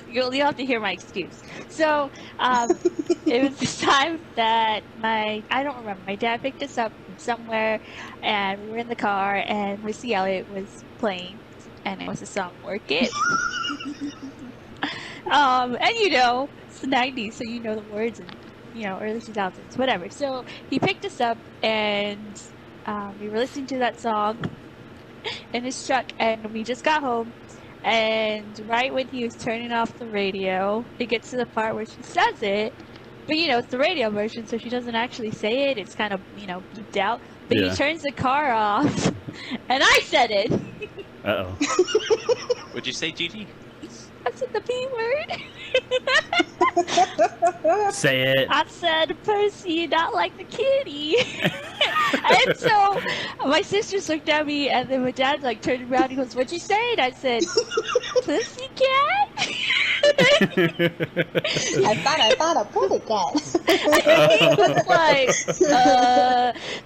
you'll have to hear my excuse. So it was this time that I don't remember, my dad picked us up from somewhere, and we were in the car, and Missy Elliott was playing, and it was the song "Work It." And you know, it's the 90s, so you know the words, and you know, early 2000s, whatever. So he picked us up, and we were listening to that song in his truck, and we just got home. And right when he was turning off the radio, it gets to the part where she says it, but you know, it's the radio version, so she doesn't actually say it. It's kind of, you know, beeped out. But he turns the car off, and I said it. Uh-oh. What'd you say, Gigi? I said the B word. Say it. I said, Percy, not like the kitty. And so my sisters looked at me, and then my dad like turned around. He goes, "What'd you say?" And I said, "Pussycat." I thought a pussycat. And he was like,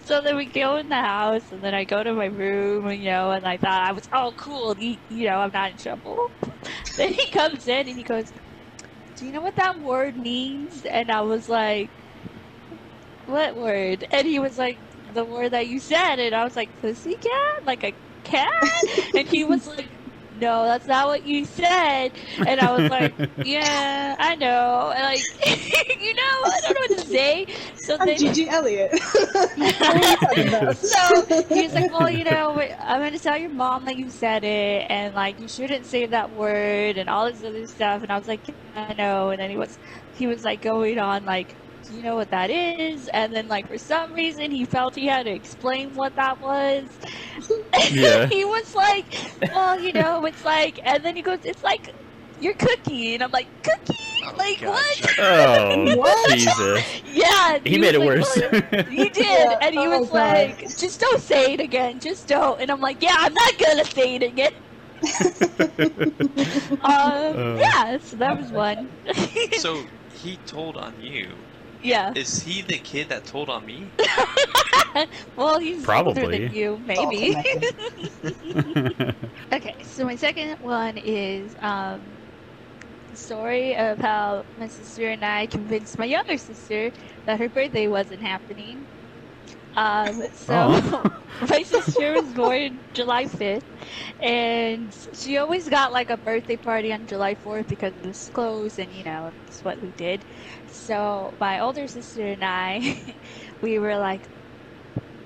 So then we go in the house, and then I go to my room, you know, and I thought I was, oh, cool, you know, I'm not in trouble. Then he comes in, and he goes, "Do you know what that word means?" And I was like, "What word?" And he was like, "The word that you said." And I was like, "Pussycat? Like a cat?" And he was like, "No, that's not what you said." And I was like, "Yeah, I know." And like, you know, I don't know what to say. So I'm then, Gigi Elliott. so he was like, "Well, you know, I'm going to tell your mom that you said it, and like, you shouldn't say that word and all this other stuff." And I was like, "Yeah, I know." And then he was like going on like, "Do you know what that is?" And then like, for some reason, he felt he had to explain what that was. Yeah. He was like, "Well, you know, it's like," and then he goes, "It's like your cookie." And I'm like, "Cookie? Like God, what?" Oh, What? Jesus. Yeah. He made it was worse. like, "Well," he did. Yeah, And he was God. like, "Just don't say it again. Just don't." And I'm like, "Yeah, I'm not gonna say it again." Yeah, so that was one. So he told on you. Yeah. Is he the kid that told on me? Well, he's older Probably. than you, maybe. Okay, so my second one is the story of how my sister and I convinced my younger sister that her birthday wasn't happening. So my sister was born July 5th, and she always got like a birthday party on July 4th because it was close, and you know, that's what we did. So my older sister and I, we were like,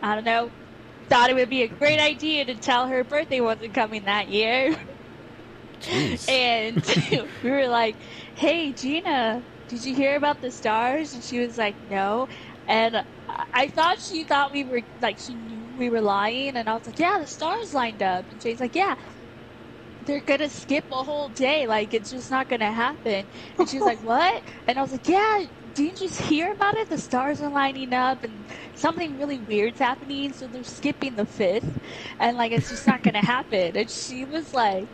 I don't know, thought it would be a great idea to tell her birthday wasn't coming that year. Jeez. And we were like, "Hey, Gina, did you hear about the stars?" And she was like, "No." And I thought she thought we were, like, she knew we were lying. And I was like, "Yeah, the stars lined up." And she's like, "Yeah, they're going to skip a whole day. Like, it's just not going to happen." And she was like, "What?" And I was like, "Yeah, didn't you just hear about it? The stars are lining up and something really weird's happening. So they're skipping the 5th. And, like, it's just not going to happen." And she was like,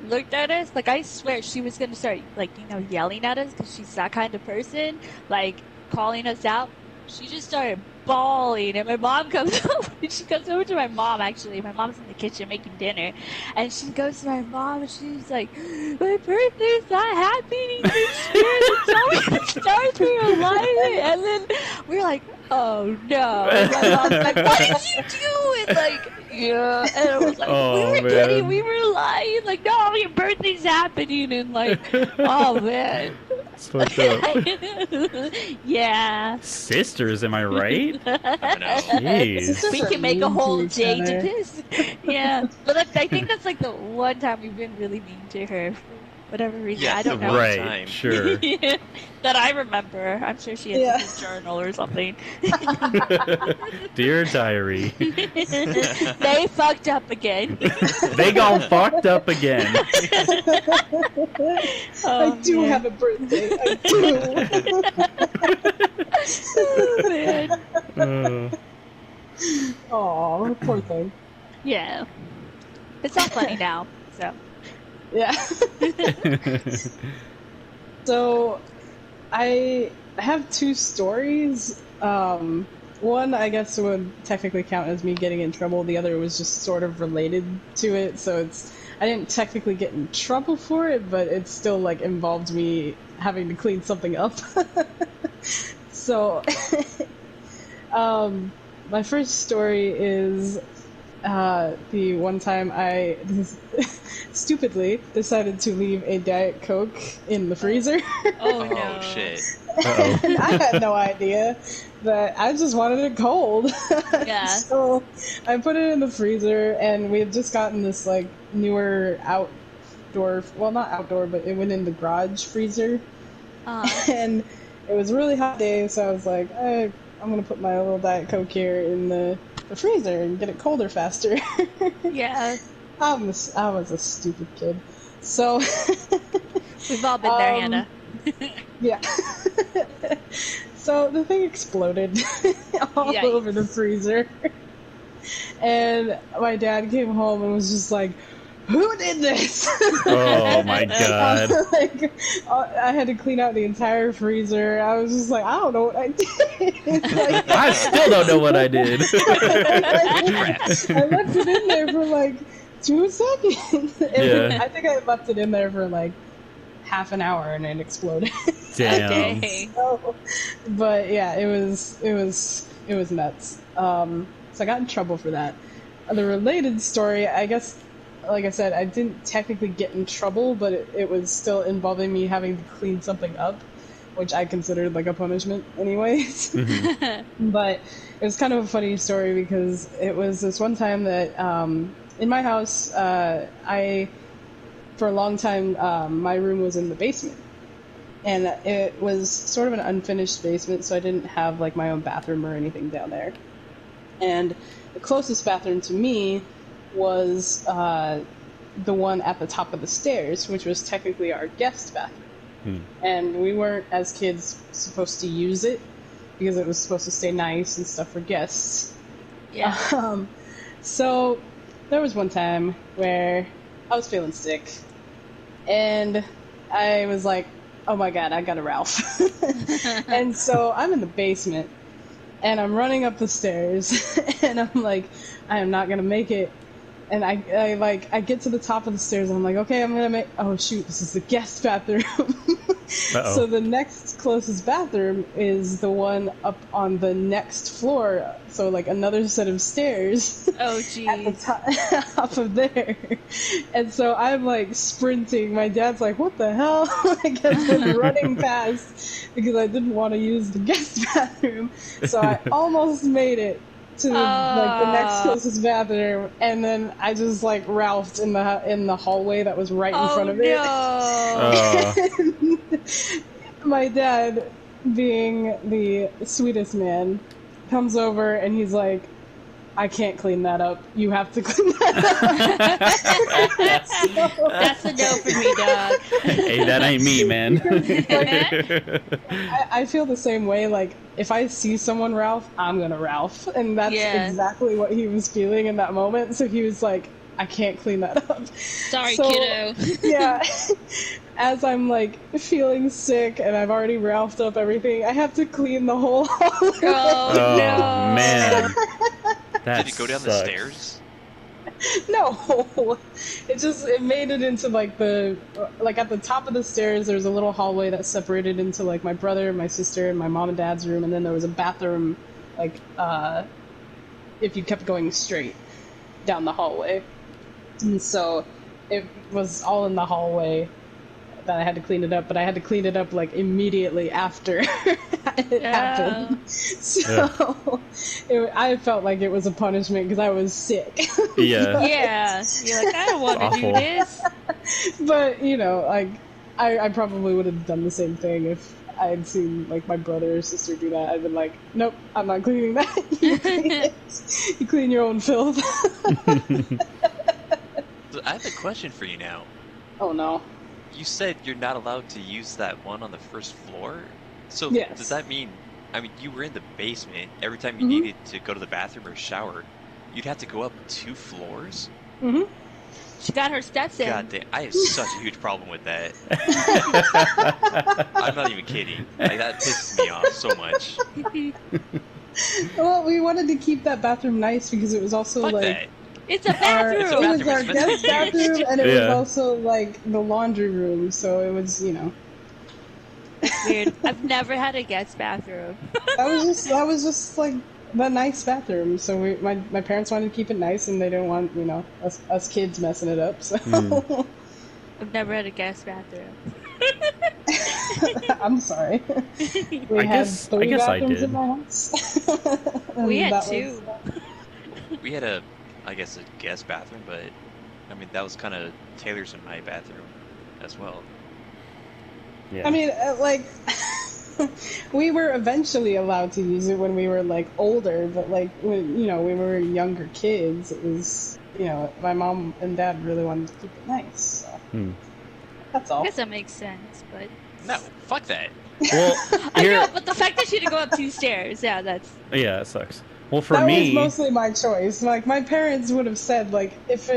looked at us, like, I swear she was going to start, like, you know, yelling at us because she's that kind of person, like, calling us out. She just started bawling, and my mom comes over. She comes over to my mom, actually. My mom's in the kitchen making dinner, and she goes to my mom, and she's like, "My birthday's not happening this year. The stars were lying." And then we're like, "Oh no." And my mom's like, "What did you do?" And like, yeah. And I was like, Oh, "We were man. kidding. We were lying." Like, "No, your birthday's happening." And like, oh man. It's fucked up. Yeah. Sisters, am I right? I know. Jeez. We Sisters can make a are whole mean to day each to other. this. Yeah. But I think that's like the one time we've been really mean to her for whatever reason. Yeah, I don't the know. one Right, time. sure. That I remember. I'm sure she has Yeah. a good journal or something. Dear diary. They fucked up again. They gone fucked up again. Oh, I do man. have a birthday. I do. Oh, man. Aw, poor thing. Yeah. It's all funny now, so. Yeah. So, I have two stories. One, I guess, would technically count as me getting in trouble. The other was just sort of related to it, so I didn't technically get in trouble for it, but it still, like, involved me having to clean something up. So, my first story is the one time I stupidly decided to leave a Diet Coke in the freezer. Oh no. Shit. Uh-oh. And I had no idea that I just wanted it cold. Yeah. So I put it in the freezer, and we had just gotten this like newer outdoor, well, not outdoor, but it went in the garage freezer. And it was a really hot day, so I was like, I'm gonna put my little Diet Coke here in the freezer and get it colder faster. Yeah. I was a stupid kid. So We've all been there, Hannah. yeah. So the thing exploded all Yikes. over the freezer. And my dad came home and was just like, "Who did this?" Oh my god. Like, I had to clean out the entire freezer. I was just like, I don't know what I did. Like, I still don't know what I did. I left it in there for like 2 seconds. Yeah. I think I left it in there for like half an hour and it exploded. Damn. Okay. So, but yeah, it was nuts. So I got in trouble for that. The related story, I guess, like I said, I didn't technically get in trouble, but it was still involving me having to clean something up, which I considered like a punishment anyways. Mm-hmm. But it was kind of a funny story because it was this one time that in my house, for a long time, my room was in the basement. And it was sort of an unfinished basement, so I didn't have like my own bathroom or anything down there. And the closest bathroom to me was the one at the top of the stairs, which was technically our guest bathroom. And we weren't, as kids, supposed to use it because it was supposed to stay nice and stuff for guests. Yeah. So there was one time where I was feeling sick, and I was like, oh my god, I got a Ralph. And so I'm in the basement, and I'm running up the stairs, and I'm like, I am not gonna make it. And I get to the top of the stairs, and I'm like, okay, I'm gonna make, oh shoot, this is the guest bathroom. Uh-oh. So the next closest bathroom is the one up on the next floor, so like another set of stairs. Oh At the jeez. top of there. And so I'm like sprinting. My dad's like, what the hell? Like, I've been running past because I didn't want to use the guest bathroom. So I almost made it to like the next closest bathroom, and then I just like Ralphed in the hallway that was right in front of it. No. My dad, being the sweetest man, comes over and he's like, I can't clean that up. You have to clean that up. That's a no for me, dog. Hey, that ain't me, man. I feel the same way. Like, if I see someone Ralph, I'm gonna Ralph. And that's exactly what he was feeling in that moment. So he was like, I can't clean that up. Sorry, kiddo. Yeah. As I'm like feeling sick and I've already Ralphed up everything, I have to clean the whole hallway. Oh, no. Man. That Did it go down the sucks. stairs? No, it made it into like at the top of the stairs. There's a little hallway that separated into like my brother, my sister, and my mom and dad's room, and then there was a bathroom, like if you kept going straight down the hallway. And so it was all in the hallway that I had to clean it up, but I had to clean it up like immediately after it happened. So I felt like it was a punishment because I was sick. Yeah. Yeah. You're like, I don't want to do this. But you know, like I probably would have done the same thing if I had seen like my brother or sister do that. I'd been like, nope, I'm not cleaning that. You clean it. You clean your own filth. So I have a question for you now. Oh no. You said you're not allowed to use that one on the first floor? So Yes. does that mean, I mean, you were in the basement. Every time you needed to go to the bathroom or shower, you'd have to go up 2 floors? Mm-hmm. She got her steps in. God damn, I have such a huge problem with that. I'm not even kidding. Like, that pisses me off so much. Well, we wanted to keep that bathroom nice because it was also Fuck like that. It's a our, bathroom. It's a it was bathroom, our it's meant to guest be bathroom, used. and it was Yeah. also like the laundry room. So it was, It's weird. I've never had a guest bathroom. that was just like the nice bathroom. So my parents wanted to keep it nice, and they didn't want us kids messing it up. So I've never had a guest bathroom. I'm sorry. We I had guess- three I guess I bathrooms did. in my house. We And had that two. We had a guest bathroom, but I mean that was kind of Taylor's and my bathroom as well. Yeah. I mean, like, we were eventually allowed to use it when we were like older, but like when we were younger kids, it was my mom and dad really wanted to keep it nice. So that's I all. guess that makes sense, but No, fuck that. Well, I here, know. But the fact that she had to go up 2 stairs, yeah, that's yeah, it sucks. Well, for That was me, mostly my choice. Like my parents would have said, like if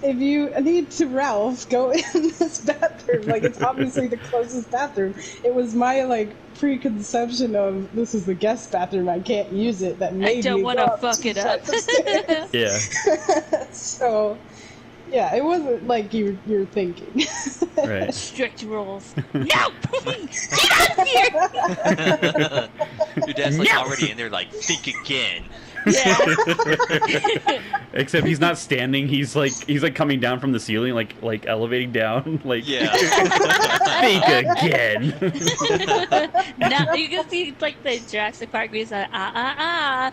you need to Ralph, go in this bathroom. Like it's obviously the closest bathroom. It was my like preconception of this is the guest bathroom. I can't use it. That I made don't me want go to up fuck 2 it up. flights of stairs. yeah, So yeah, it wasn't like you're thinking. right. Strict rules. No! Get out of here! Your dad's like No. already in there, like think again. Yeah. Except he's not standing. He's like coming down from the ceiling, like elevating down. Like Yeah. think again. Now you can see like the Jurassic Park movies like Yeah.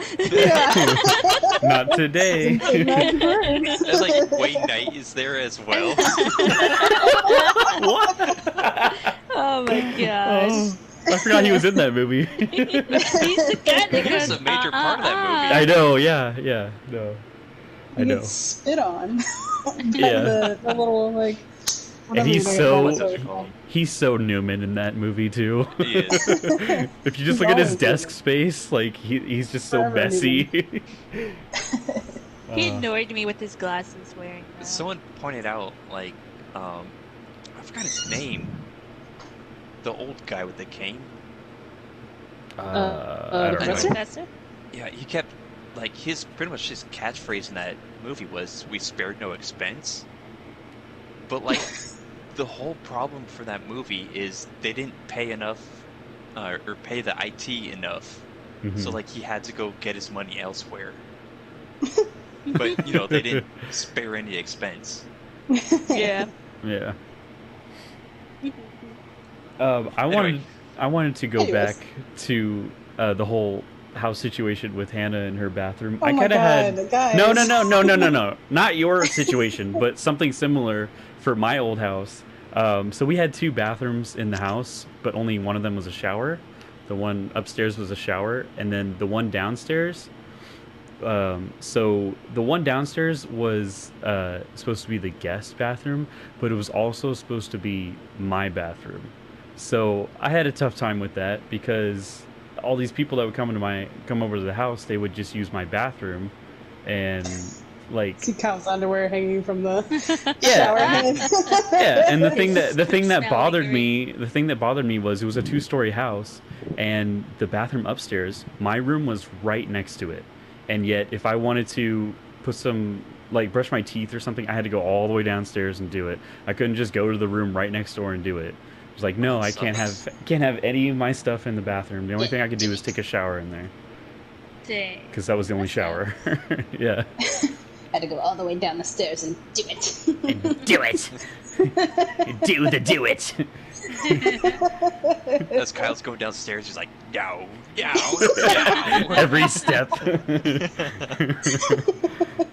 Not today. And like Wayne Knight is there as well. What? Oh my gosh. Oh, I forgot he was in that movie. He's the guy that He was goes, a major part of that movie. I know. Yeah. No. I You know. get spit on. Yeah. The little like. And he's whatever so you call it. he's so Newman in that movie too. He is. If you just He's look at his always desk Newman. space, like he's just so Forever messy. He annoyed me with his glasses wearing them. Someone pointed out, like, I forgot his name. The old guy with the cane. I the don't professor? know. Professor? Yeah, he kept like pretty much his catchphrase in that movie was "We spared no expense." But like, the whole problem for that movie is they didn't pay enough, or pay the IT enough. Mhm. So like he had to go get his money elsewhere. But they didn't spare any expense. Yeah. Yeah. Anyway. I wanted to go Anyways. back to the whole house situation with Hannah and her bathroom. Oh I my kind of had God, guys. no, not your situation, but something similar for my old house. So we had 2 bathrooms in the house, but only one of them was a shower. The one upstairs was a shower, and then the one downstairs. So the one downstairs was supposed to be the guest bathroom, but it was also supposed to be my bathroom. So I had a tough time with that because all these people that would come over to the house, they would just use my bathroom, and like See Kyle's underwear hanging from the Yeah. shower head. yeah. And the thing that Smelling bothered great. me was it was a 2-story house, and the bathroom upstairs, my room was right next to it, and yet if I wanted to put some brush my teeth or something, I had to go all the way downstairs and do it. I couldn't just go to the room right next door and do it. It was like, no, I can't have any of my stuff in the bathroom. The only thing I could do is take a shower in there Dang. because that was the only shower. Yeah. Had to go all the way down the stairs and do it. Do it. Do it. As Kyle's going downstairs, he's like, "Yow, yow, yow." Every step.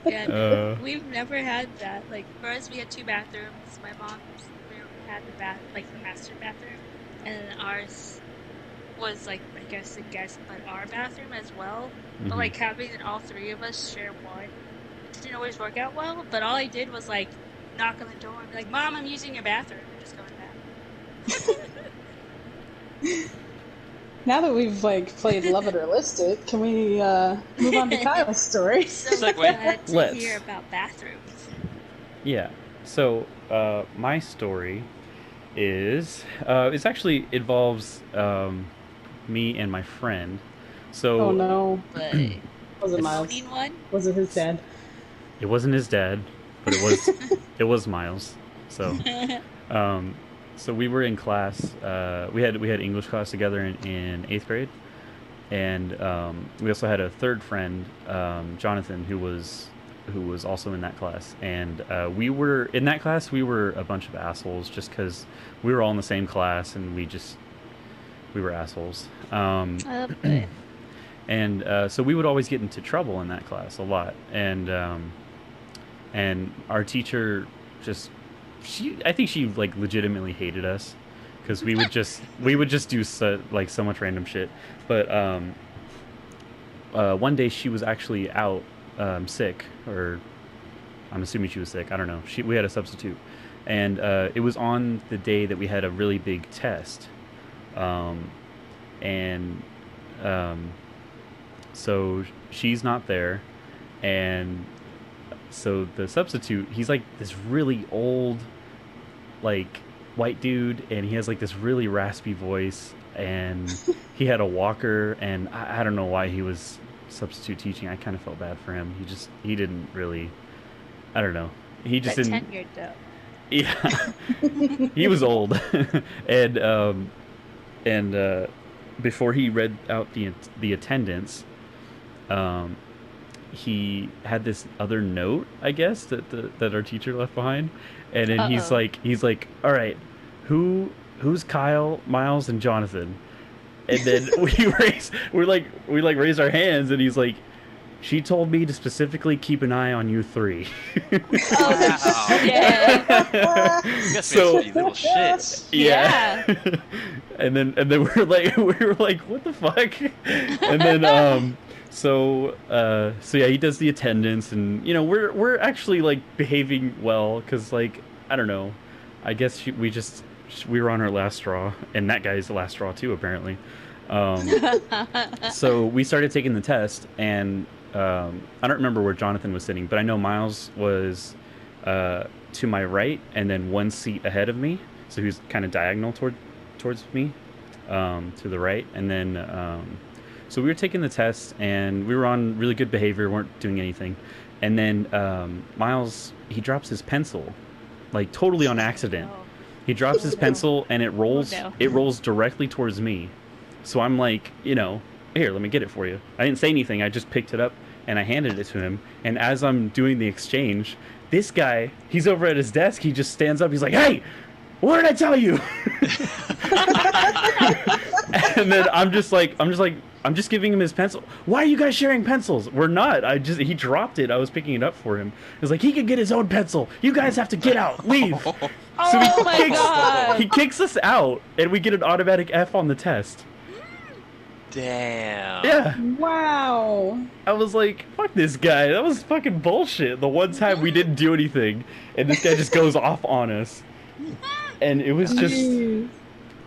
Yeah, we've never had that. Like for us, we had 2 bathrooms. My mom's had the master bathroom, and then ours was like I guess the guest, but our bathroom as well. Mhm. But like having all 3 of us share one didn't always work out well. But all I did was like knock on the door and be like, "Mom, I'm using your bathroom." And just going back. Now that we've played Love It or List It, can we move on to Kyle's story? So Segue. glad to Let's. hear about bathrooms. Yeah. So my story is it actually involves me and my friend. So Oh no. But Was it Miles? owning one? Was it his dad? it wasn't his dad, but it was Miles. So so we were in class. We had English class together in 8th grade, and we also had a third friend, Jonathan, who was also in that class. And we were in that class. We were a bunch of assholes just because we were all in the same class, and we were assholes. I love it. And so we would always get into trouble in that class a lot. And our teacher just I think she like legitimately hated us because we would just do so much random shit. But one day she was actually out sick, or I'm assuming she was sick. I don't know. We had a substitute, and it was on the day that we had a really big test, and so she's not there, and so the substitute, he's like this really old, like, white dude, and he has like this really raspy voice, and he had a walker, and I don't know why he was substitute teaching. I kind of felt bad for him. He didn't really, I don't know. He just didn't. Tenured though. Yeah, he was old, and before he read out the attendance, he had this other note, I guess, that our teacher left behind, and then he's like, all right, who's Kyle, Miles, and Jonathan? And then we raised our hands, and he's like, she told me to specifically keep an eye on you three. Oh, yeah. You guys So- be little shits. Yeah. and then we were like, what the fuck? And then so yeah, he does the attendance, and we're actually like behaving well, because like, I don't know, I guess we were on our last straw, and that guy's the last straw too, apparently. So we started taking the test, and I don't remember where Jonathan was sitting, but I know Miles was to my right, and then one seat ahead of me, so he was kind of diagonal towards me, to the right. And then so we were taking the test, and we were on really good behavior, weren't doing anything, and then Miles, he drops his pencil, like totally on accident. Oh. He drops his pencil, and it rolls no. it rolls directly towards me. So I'm like, here, let me get it for you. I didn't say anything. I just picked it up, and I handed it to him. And as I'm doing the exchange, this guy, he's over at his desk. He just stands up. He's like, hey, what did I tell you? And then I'm just giving him his pencil. Why are you guys sharing pencils? We're not. He dropped it. I was picking it up for him. He was like, he can get his own pencil. You guys have to get out. Leave. So Oh my god! he kicks us out, and we get an automatic F on the test. Damn. Yeah. Wow. I was like, fuck this guy. That was fucking bullshit. The one time we didn't do anything, and this guy just goes off on us. And it was just, Jeez.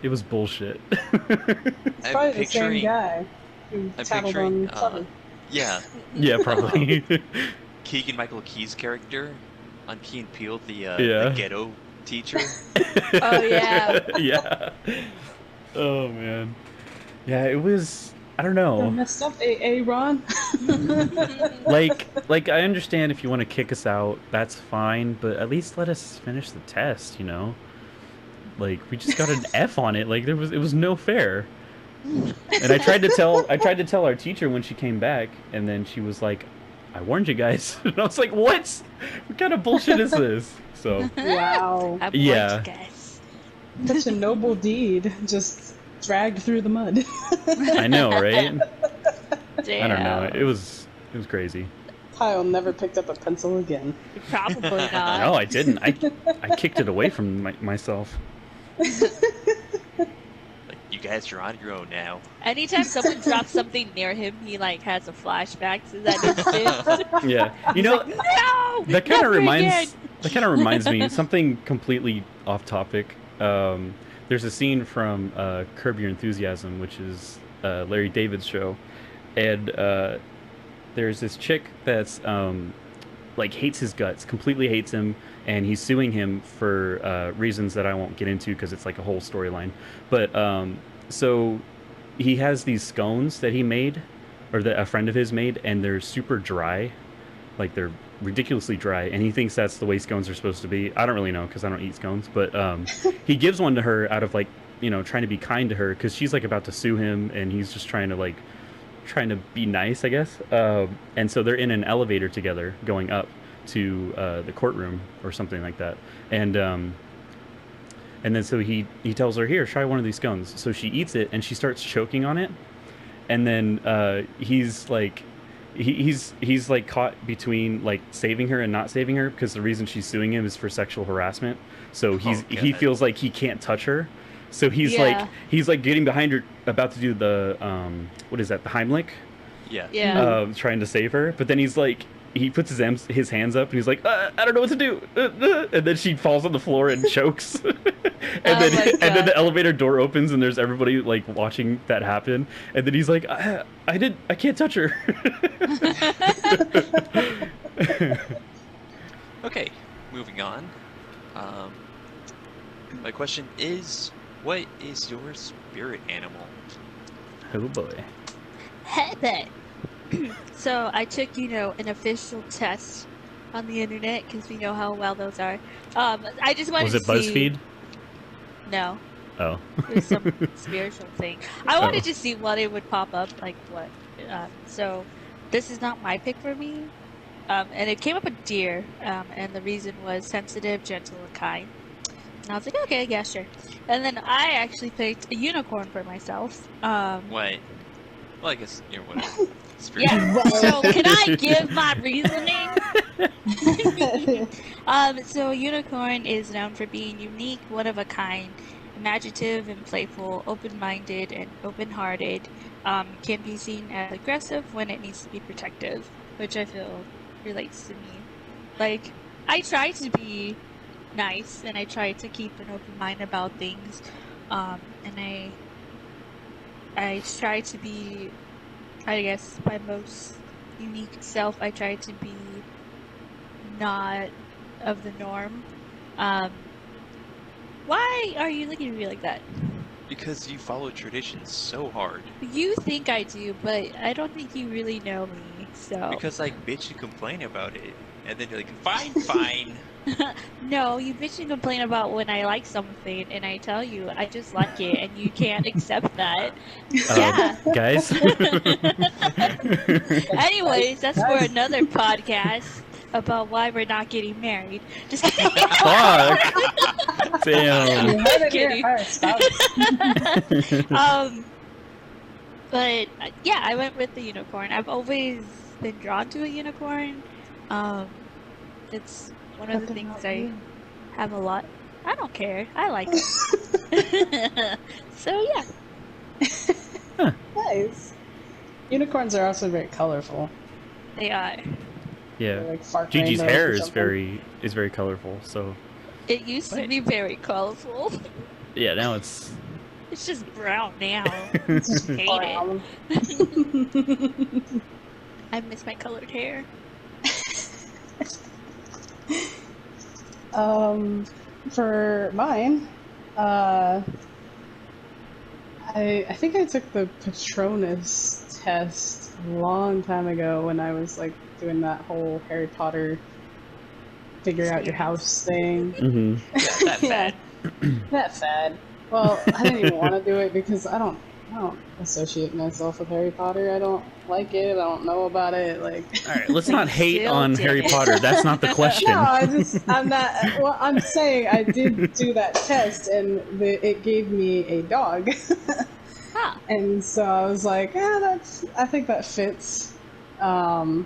it was bullshit. It's probably the same guy who I'm tattled picturing, on Trevor. Yeah, Yeah, probably. Keegan Michael Key's character on Key and Peele, Yeah. the ghetto teacher. Oh, yeah. Yeah. Oh, man. Yeah, it was, I don't Oh, know. messed up, AA Ron. Like I understand if you want to kick us out, that's fine, but at least let us finish the test, Like, we just got an F on it. Like, it was no fair. And I tried to tell our teacher when she came back, and then she was like, I warned you guys. And I was like, what kind of bullshit is this? So Wow. I Yeah. want you guys. Such a noble deed, just dragged through the mud. I know, right? Damn. I don't know. It was crazy. Kyle never picked up a pencil again. Probably not. No, I didn't. I kicked it away from myself. Like, you guys are on your own now. Anytime someone drops something near him, he like has a flashback to that instant. Yeah. No! That kind of Never again! reminds me something completely off topic. There's a scene from Curb Your Enthusiasm, which is Larry David's show, and there's this chick that's like hates his guts, completely hates him, and he's suing him for reasons that I won't get into because it's like a whole storyline. But so he has these scones that he made, or that a friend of his made, and they're super dry, like they're ridiculously dry, and he thinks that's the way scones are supposed to be. I don't really know because I don't eat scones, but he gives one to her out of like, you know, trying to be kind to her because she's like about to sue him, and he's just trying to be nice, I guess. And so they're in an elevator together going up to the courtroom or something like that, and then so he tells her, here, try one of these scones. So she eats it and she starts choking on it, and then he's like he's like caught between like saving her and not saving her because the reason she's suing him is for sexual harassment. So he feels like he can't touch her. So he's like getting behind her, about to do the what is that, the Heimlich? Yeah. Trying to save her, but then he's like, he puts his hands up and he's like, I don't know what to do, and then she falls on the floor and chokes. and then the elevator door opens and there's everybody like watching that happen, and then he's like, I can't touch her. Okay, moving on. My question is, what is your spirit animal? Oh boy. So I took, an official test on the internet because we know how well those are. I just wanted Was it to see... BuzzFeed? No. Oh. It was some spiritual thing. I wanted to see what it would pop up, like what. So this is not my pick for me. And it came up with deer, and the reason was sensitive, gentle, and kind. And I was like, okay, yeah, sure. And then I actually picked a unicorn for myself. What? Well, I guess you're whatever. Yeah. So can I give my reasoning? So a unicorn is known for being unique, one of a kind, imaginative and playful, open-minded and open-hearted. Can be seen as aggressive when it needs to be protective, which I feel relates to me. Like, I try to be nice and I try to keep an open mind about things, and I try to be, I guess, my most unique self. I try to be not of the norm. Why are you looking at me like that? Because you follow traditions so hard. You think I do, but I don't think you really know me, so... Because I bitch and complain about it, and then you're like, fine. No, you bitch and complain about when I like something, and I tell you, I just like it, and you can't accept that. Yeah. Guys? Anyways, that's for another podcast about why we're not getting married. Just kidding. Fuck! Damn. Just kidding. But yeah, I went with the unicorn. I've always been drawn to a unicorn. It's one of the things I have a lot. I don't care. I like it. So yeah. Huh. Nice. Unicorns are also very colorful. They are. Yeah. They're like fart Gigi's rainbows hair or is something. very colorful, so It used to be very colorful. yeah, now it's It's just brown now. It's just Hate brown. it. I miss my colored hair. For mine, I think I took the Patronus test a long time ago when I was like doing that whole Harry Potter figure out your house thing. mm-hmm. That bad. That fad. Well, I didn't even want to do it because I don't associate myself with Harry Potter. I don't like it. I don't know about it. Like, All right, let's not hate Still on did Harry it. Potter. That's not the question. no, I'm not. Well, I'm saying I did do that test, and it gave me a dog. Huh. And so I was like, I think that fits. When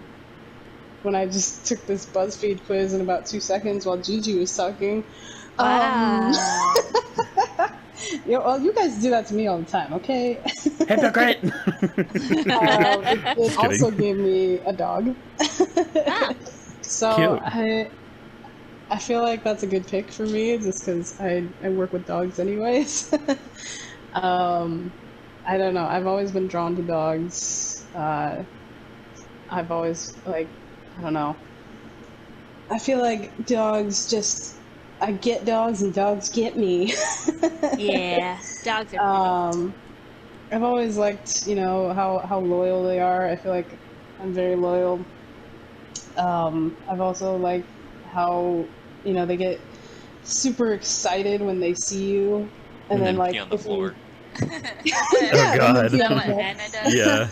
I just took this BuzzFeed quiz in about 2 seconds while Gigi was talking. Wow. Yeah, well, you guys do that to me all the time, okay? Hypocrite. It also gave me a dog. Ah. So Cute. I feel like that's a good pick for me, just because I work with dogs anyways. I don't know. I've always been drawn to dogs. I've always, like, I don't know. I feel like dogs just... I get dogs and dogs get me. Yeah, dogs are I've always liked, how loyal they are. I feel like I'm very loyal. I've also liked how, they get super excited when they see you, and then Then like pee on the if floor. Oh yeah, and then God. pee Is on that the what floor. Hannah does? Yeah.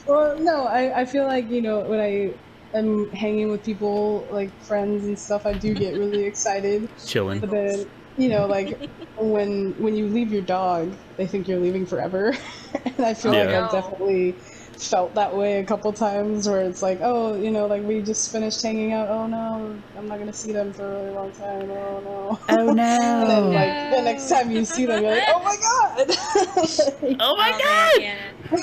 Well, no, I feel like, when I am hanging with people, like friends and stuff, I do get really excited. Chilling. But then, like when you leave your dog, they think you're leaving forever. And I feel like Yeah. I've definitely felt that way a couple times where it's like, oh, like we just finished hanging out. Oh no, I'm not gonna see them for a really long time. Oh no. Oh And then no. like the next time you see them, you're like, oh my god. Oh my man, God.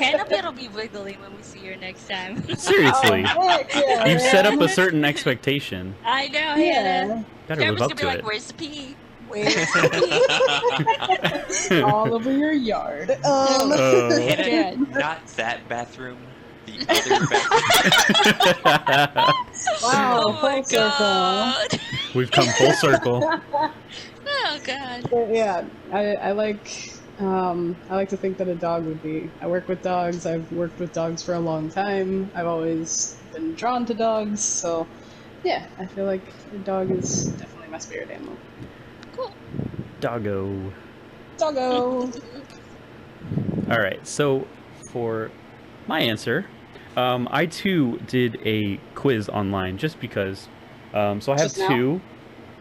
Hannah will be wiggling when we see her next time. Seriously. Oh, heck yeah, You've set up man. a certain expectation. I know, Hannah. Yeah. Gotta live Trevor's up gonna be to like, it. "Where's the pee?" All over your yard. Oh. Hannah, Good. not that bathroom. The other bathroom. Wow, Oh my full circle. god! We've come full circle. Oh god! But yeah, I like to think that a dog would be. I work with dogs. I've worked with dogs for a long time. I've always been drawn to dogs, so yeah, I feel like a dog is definitely my spirit animal. Cool. Doggo. Doggo. All right. So for my answer, I too did a quiz online just because. So I have Just now? two.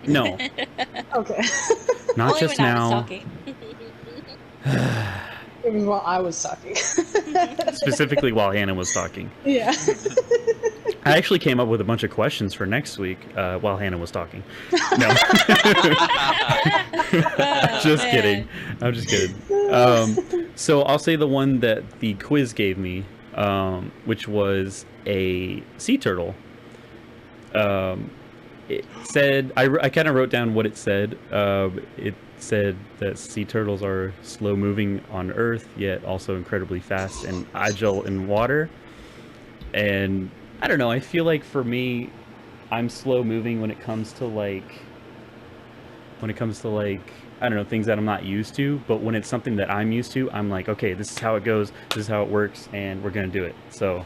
No, Okay. not Only just when I was now. talking. It was while I was talking. Specifically while Hannah was talking. Yeah. I actually came up with a bunch of questions for next week while Hannah was talking. No. Just man. kidding. I'm just kidding. So I'll say the one that the quiz gave me, which was a sea turtle. It said, I kind of wrote down what it said. It said that sea turtles are slow moving on Earth, yet also incredibly fast and agile in water. And I don't know, I feel like for me, I'm slow moving when it comes to like, I don't know, things that I'm not used to. But when it's something that I'm used to, I'm like, okay, this is how it goes, this is how it works, and we're gonna do it. So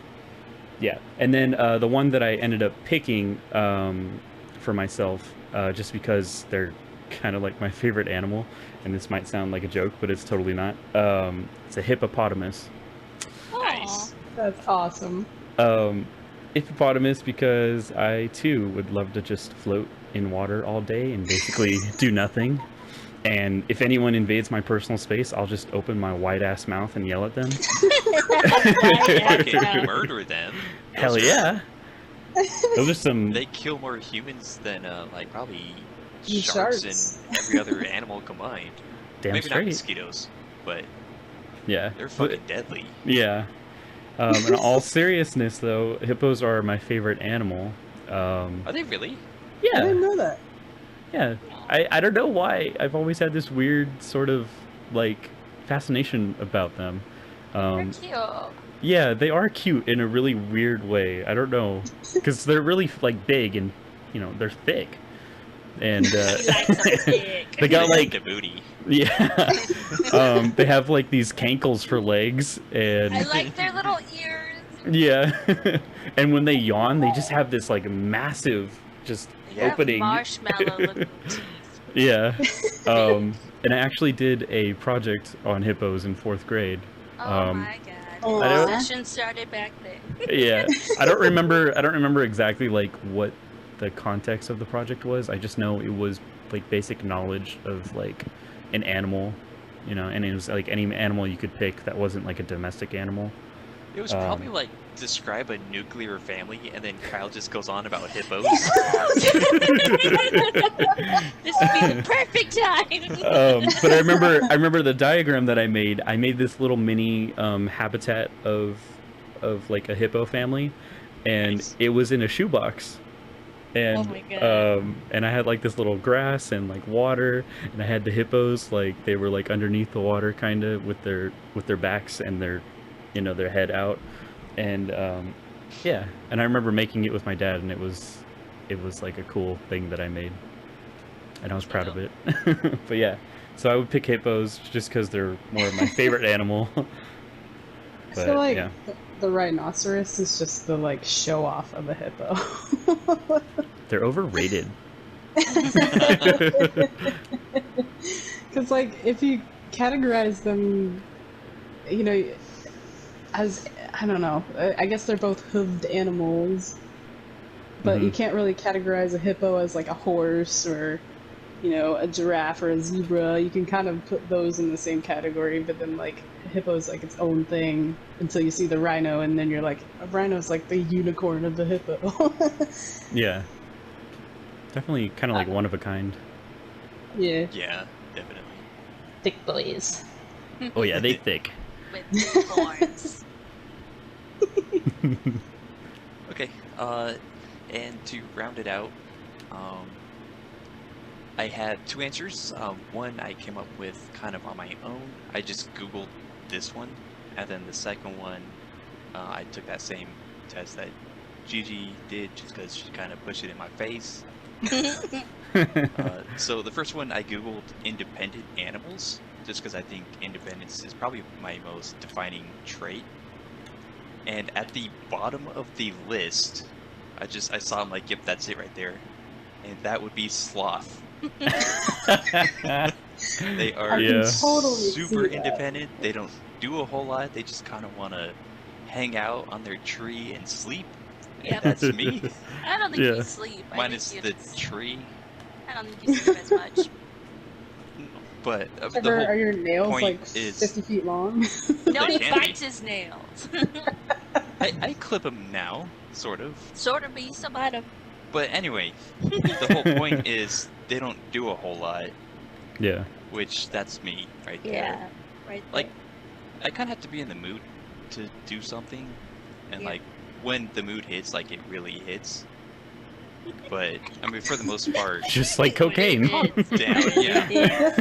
yeah. And then the one that I ended up picking for myself, just because they're kind of like my favorite animal, and this might sound like a joke, but it's totally not. It's a hippopotamus. Nice. That's awesome. Hippopotamus because I too would love to just float in water all day and basically do nothing. And if anyone invades my personal space, I'll just open my wide ass mouth and yell at them. Fucking murder them. Hell Those are- yeah. Those are some. They kill more humans than like probably And sharks sharks. and every other animal combined. Damn Maybe not straight. mosquitoes, but Yeah. they're fucking deadly. Yeah. In all seriousness, though, hippos are my favorite animal. Are they really? I Yeah. didn't know that. Yeah. I don't know why. I've always had this weird sort of like fascination about them. They're cute. Yeah, they are cute in a really weird way. I don't know, because they're really like big and they're thick, and Like so thick. they got like the booty. yeah, they have like these cankles for legs, and I like their little ears. yeah, and when they yawn, they just have this like massive just They have opening. marshmallow looking teeth. Yeah, and I actually did a project on hippos in 4th grade. Oh my god. I don't- Session started back then. Yeah, I don't remember exactly like what the context of the project was. I just know it was like basic knowledge of like an animal, and it was like any animal you could pick that wasn't like a domestic animal. It was probably like describe a nuclear family, and then Kyle just goes on about hippos. This would be the perfect time. But I remember the diagram that I made. I made this little mini habitat of like a hippo family, and Nice. it was in a shoebox. And Oh my God. and I had like this little grass and like water, and I had the hippos like they were like underneath the water kind of with their backs and their their head out, and yeah, and I remember making it with my dad, and it was like a cool thing that I made, and I was proud of it. But yeah, So I would pick hippos just because they're more of my favorite animal. I feel But, like yeah. the rhinoceros is just the like show off of a hippo. They're overrated. Because like if you categorize them, you know, as I don't know, I guess they're both hooved animals, but you can't really categorize a hippo as like a horse or, you know, a giraffe or a zebra. You can kind of put those in the same category, but then like a hippo is like its own thing until you see the rhino, and then you're like, a rhino's like the unicorn of the hippo. Yeah. Definitely kind of like one of a kind. Yeah. Yeah, definitely. Thick boys. Oh yeah, they thick. With big horns. Okay, and to round it out, I had two answers. One I came up with kind of on my own. I just Googled this one, and then the second one, I took that same test that Gigi did just because she kind of pushed it in my face. So the first one I Googled independent animals, just because I think independence is probably my most defining trait. And at the bottom of the list, I saw I'm like, yep, that's it right there. And that would be sloth. They are totally super see that. independent. They don't do a whole lot. They just kind of want to hang out on their tree and sleep. And Yep. that's me. I don't think you sleep. I Minus think the you just, tree. I don't think you sleep as much. But the Trevor, whole are your nails point like is 50 feet long? No, he They can be. bites his nails. I clip them now, sort of. Sort of be somebody. But anyway, the whole point is they don't do a whole lot, Yeah. which that's me right there. Yeah, right. Like, I kind of have to be in the mood to do something, and Yeah. like when the mood hits, like it really hits. But I mean, for the most part, Just like cocaine. down, yeah.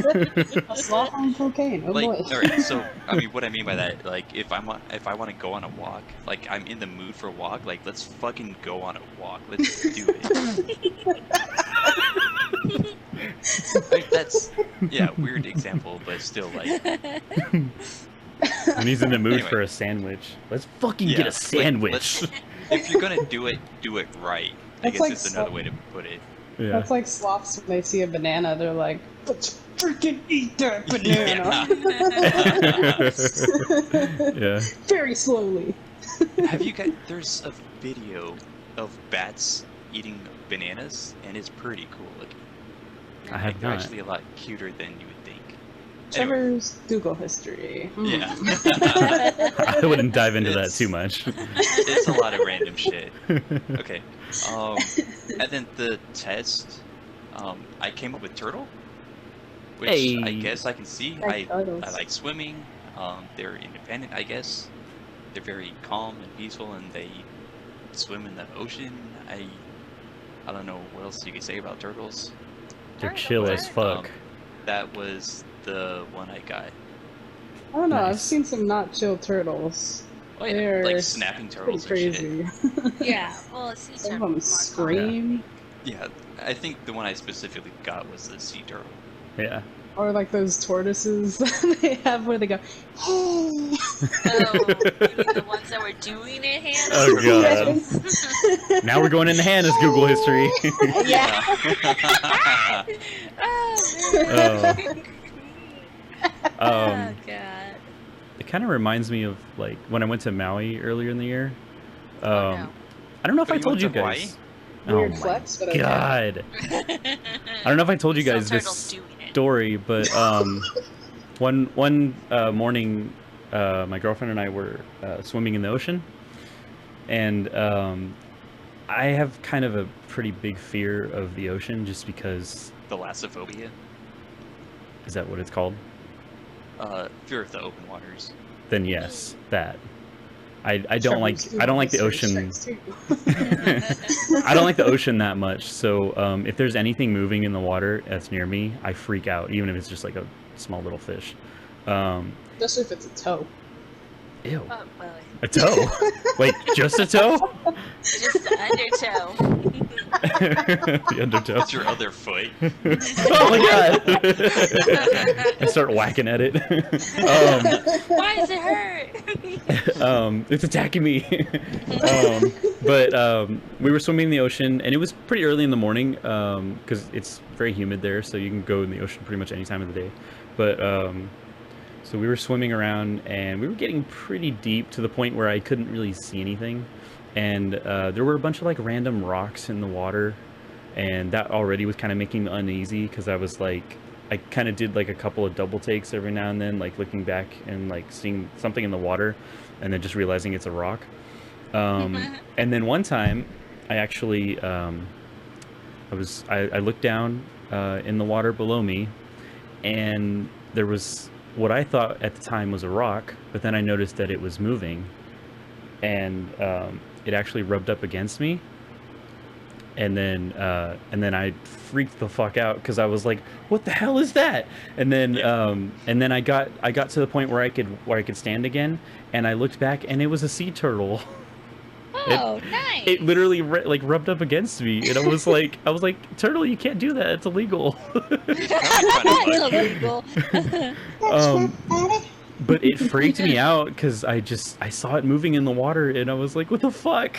A sloth on cocaine. Oh Like, boy. all right. So, I mean, what I mean by that, like, if I want to go on a walk, like, I'm in the mood for a walk, like, let's fucking go on a walk. Let's do it. Like, that's, yeah, weird example, but still, like, When he's in the mood Anyway. for a sandwich. Let's fucking yeah, get a like, sandwich. if you're gonna do it right. I That's guess like is another way to put it. Yeah. That's like sloths when they see a banana, they're like, let's freaking eat that banana. Yeah. Very slowly. Have you guys? There's a video of bats eating bananas, and it's pretty cool looking. I have They're not. actually a lot cuter than you would think. Anyway, Trevor's Google history. yeah. I wouldn't dive into that It's- too much. It's a lot of random shit. Okay. And then the test, I came up with turtle, which I Hey. guess I can see. Like turtles. I like swimming. They're independent, I guess. They're very calm and peaceful, and they swim in the ocean. I don't know what else you can say about turtles. They're chill as fuck. That was the one I got. I don't know, I've Nice. seen some not chill turtles. Oh yeah, They're like snapping Pretty turtles and shit. crazy. Yeah. Well, a sea Some of turtle them is more scream. Yeah, I think the one I specifically got was the sea turtle. Yeah. Or like those tortoises they have where they go, hey. common. Oh, you mean the ones that were doing it, Hannah? Oh god. Yes. Now we're going into Hannah's Google history. Yeah. Oh, man. Um, God. It kind of reminds me of like when I went to Maui earlier in the year. Oh, no. I don't know if Oh, I you told went you to Hawaii? guys. Weird oh my flex, but okay. god. I don't know if I told you guys Some turtles this doing it. story, but one morning, my girlfriend and I were swimming in the ocean, and I have kind of a pretty big fear of the ocean, just because. Thalassophobia. Is that what it's called? Fear of the open waters. Then yes, that. I don't like the ocean. I don't like the ocean that much. So if there's anything moving in the water that's near me, I freak out, even if it's just like a small little fish. Especially if it's a toe. Ew. Oh, well, A toe? Like, just a toe? just the undertow. The undertow. It's your other foot. Oh my god! I start whacking at it. Why does it hurt? It's attacking me. But we were swimming in the ocean, and it was pretty early in the morning because it's very humid there, so you can go in the ocean pretty much any time of the day. But so we were swimming around, and we were getting pretty deep to the point where I couldn't really see anything. And there were a bunch of like random rocks in the water, and that already was kind of making me uneasy because I was like, I kind of did like a couple of double takes every now and then, like looking back and like seeing something in the water, and then just realizing it's a rock. And then one time, I actually I looked down in the water below me, and there was what I thought at the time was a rock, but then I noticed that it was moving, and it actually rubbed up against me, and then I freaked the fuck out because I was like, "What the hell is that?" And then I got to the point where I could stand again, and I looked back, and it was a sea turtle. Oh, nice. It literally like rubbed up against me, and I was like, "Turtle, you can't do that. It's illegal." That's illegal. But it freaked me out because I saw it moving in the water, and I was like, "What the fuck?"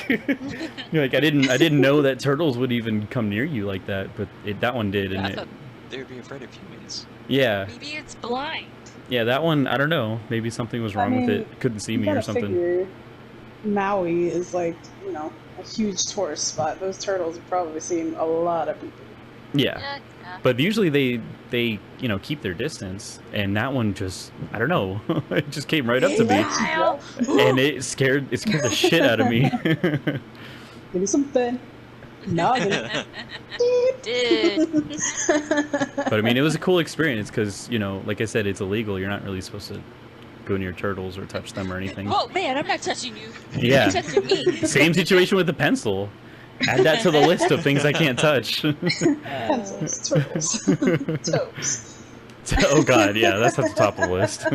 Like I didn't know that turtles would even come near you like that, but that one did, and I thought they would be afraid of humans. yeah, Maybe it's blind. yeah, that one, I don't know. Maybe something was wrong with mean, it. Couldn't see You me or gotta something. figure Maui is like, a huge tourist spot. Those turtles have probably seen a lot of people. Yeah. Yeah. But usually they keep their distance, and that one just, I don't know, it just came right up to me, Kyle. and it scared the shit out of me. Give me something. Noggin. Dude. But I mean, it was a cool experience because, like I said, it's illegal. You're not really supposed to go near turtles or touch them or anything. Oh man, I'm not touching you. Yeah. You're touching me. Same situation with the pencil. Add that to the list of things I can't touch. Pencils, turtles, toes. Oh god, yeah, that's at the top of the list.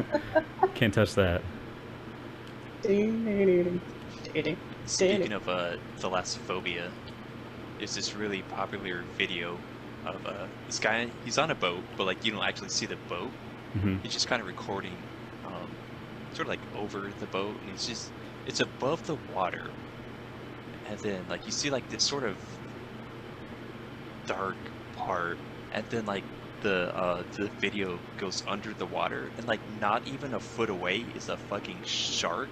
Can't touch that. Speaking of thalassophobia, there's this really popular video of this guy. He's on a boat, but like you don't actually see the boat. Mm-hmm. He's just kind of recording, sort of like over the boat, and it's above the water, and then like you see like this sort of dark part, and then like the video goes under the water, and like not even a foot away is a fucking shark.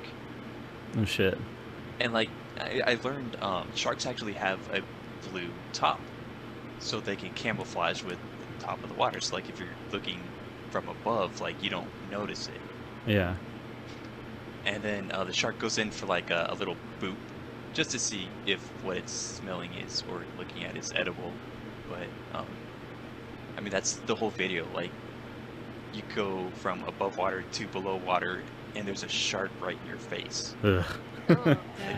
Oh shit. And like I learned sharks actually have a blue top, so they can camouflage with the top of the water. So like if you're looking from above, like you don't notice it. Yeah. And then the shark goes in for like a little boop, just to see if what it's smelling is or looking at is edible. But I mean that's the whole video. Like you go from above water to below water, and there's a shark right in your face. Ugh. Oh,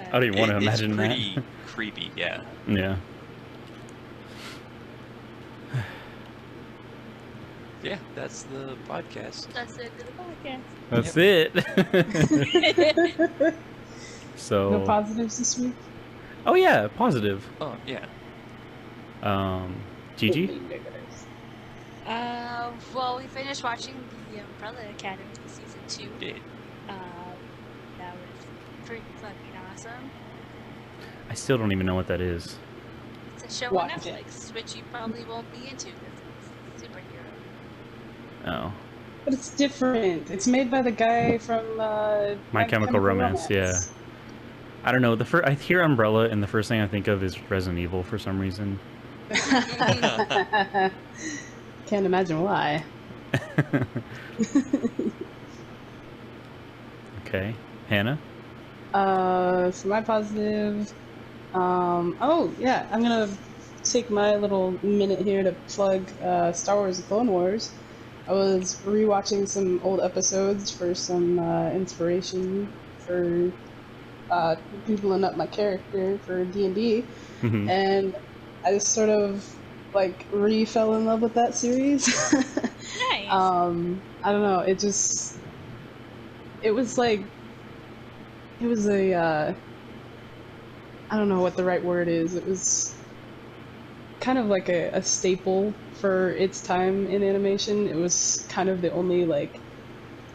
I don't even want to imagine it's that. pretty creepy, yeah. Yeah. Yeah, that's the podcast. That's it for the podcast. That's it. So. No positives this week? Oh yeah, positive. Oh yeah. Gigi. Well, we finished watching the Umbrella Academy season 2. Did. That was pretty fucking awesome. I still don't even know what that is. It's a show Watch on it. Netflix, which you probably won't be into because it's superhero. Oh. But it's different. It's made by the guy from My Chemical Romance. Yeah. I don't know. I hear Umbrella, and the first thing I think of is Resident Evil for some reason. Can't imagine why. Okay. Hannah? For my positive, oh yeah, I'm gonna take my little minute here to plug Star Wars: The Clone Wars. I was rewatching some old episodes for some inspiration for peopling up my character for D&D, Mhm. and I just sort of like fell in love with that series. Nice. I don't know, it was like it was a I don't know what the right word is. It was kind of like a staple for its time in animation. It was kind of the only like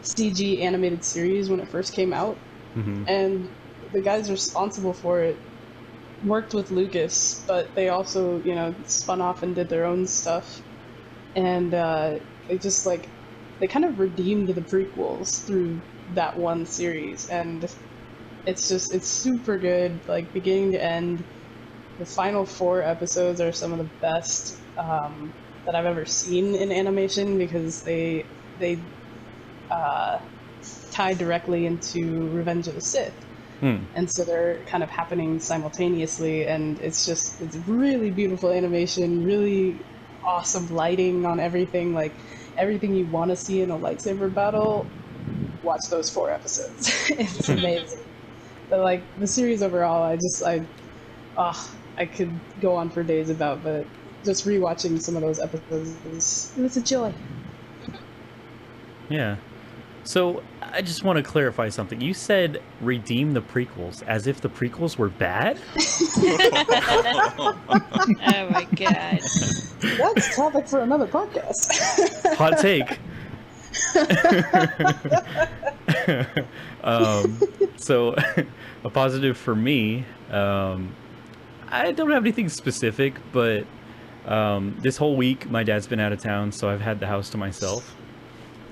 CG animated series when it first came out, and the guys responsible for it worked with Lucas, but they also, you know, spun off and did their own stuff, and they just like they kind of redeemed the prequels through that one series, and it's super good, like beginning to end. The final 4 episodes are some of the best that I've ever seen in animation, because they tie directly into Revenge of the Sith. And so they're kind of happening simultaneously, and it's really beautiful animation, really awesome lighting on everything, like everything you want to see in a lightsaber battle. Watch those 4 episodes. It's amazing. But like the series overall, I could go on for days about, but just rewatching some of those episodes it was a joy. Yeah. So I just want to clarify something. You said redeem the prequels, as if the prequels were bad? Oh my god. That's a topic for another podcast. Hot take. So a positive for me, I don't have anything specific, but this whole week my dad's been out of town, so I've had the house to myself.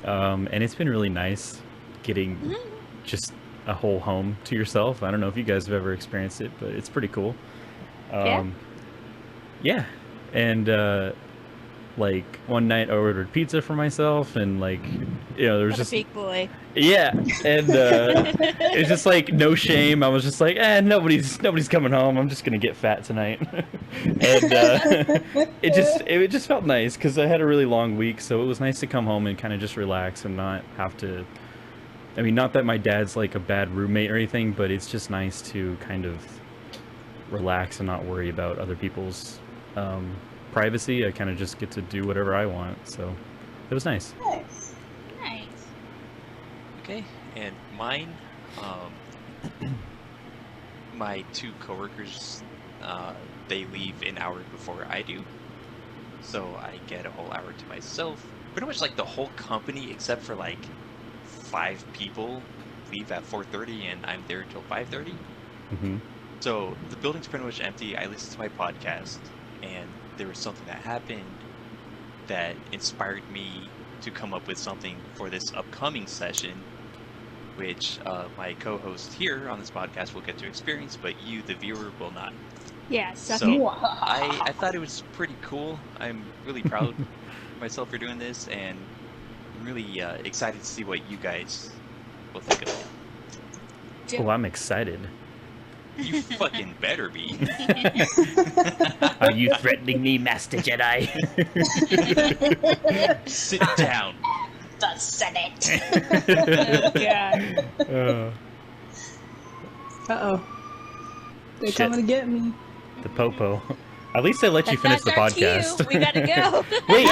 And it's been really nice getting just a whole home to yourself. I don't know if you guys have ever experienced it, but it's pretty cool. Yeah. And like one night I ordered pizza for myself, and like, you know, there was What a just big boy. yeah, and it's just like no shame. I was just like, nobody's coming home. I'm just gonna get fat tonight, and it just felt nice because I had a really long week, so it was nice to come home and kind of just relax and not have to. I mean, not that my dad's like a bad roommate or anything, but it's just nice to kind of relax and not worry about other people's privacy. I kind of just get to do whatever I want, so it was nice. Nice. Nice. Okay, and mine, my 2 coworkers, they leave an hour before I do, so I get a whole hour to myself. Pretty much like the whole company, except for like 5 people, leave at 4:30, and I'm there until 5:30. So the building's pretty much empty. I listen to my podcast, and there was something that happened that inspired me to come up with something for this upcoming session, which my co-host here on this podcast will get to experience, but you, the viewer, will not. Yeah, suck So it. I thought it was pretty cool. I'm really proud of myself for doing this, and I'm really excited to see what you guys will think of it. Oh, I'm excited. You fucking better be. Are you threatening me, Master Jedi? Sit down. The Senate. Oh god. Uh-oh. They're Shit. coming to get me. The popo. At least I let you finish That's the our podcast. cue. We gotta go. Wait,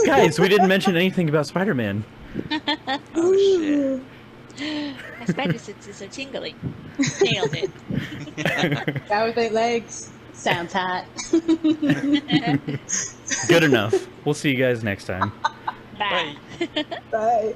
guys, we didn't mention anything about Spider-Man. Oh shit. My spider senses are tingling. Nailed it. Guy with 8 legs. Sounds hot. Good enough. We'll see you guys next time. Bye. Bye. Bye.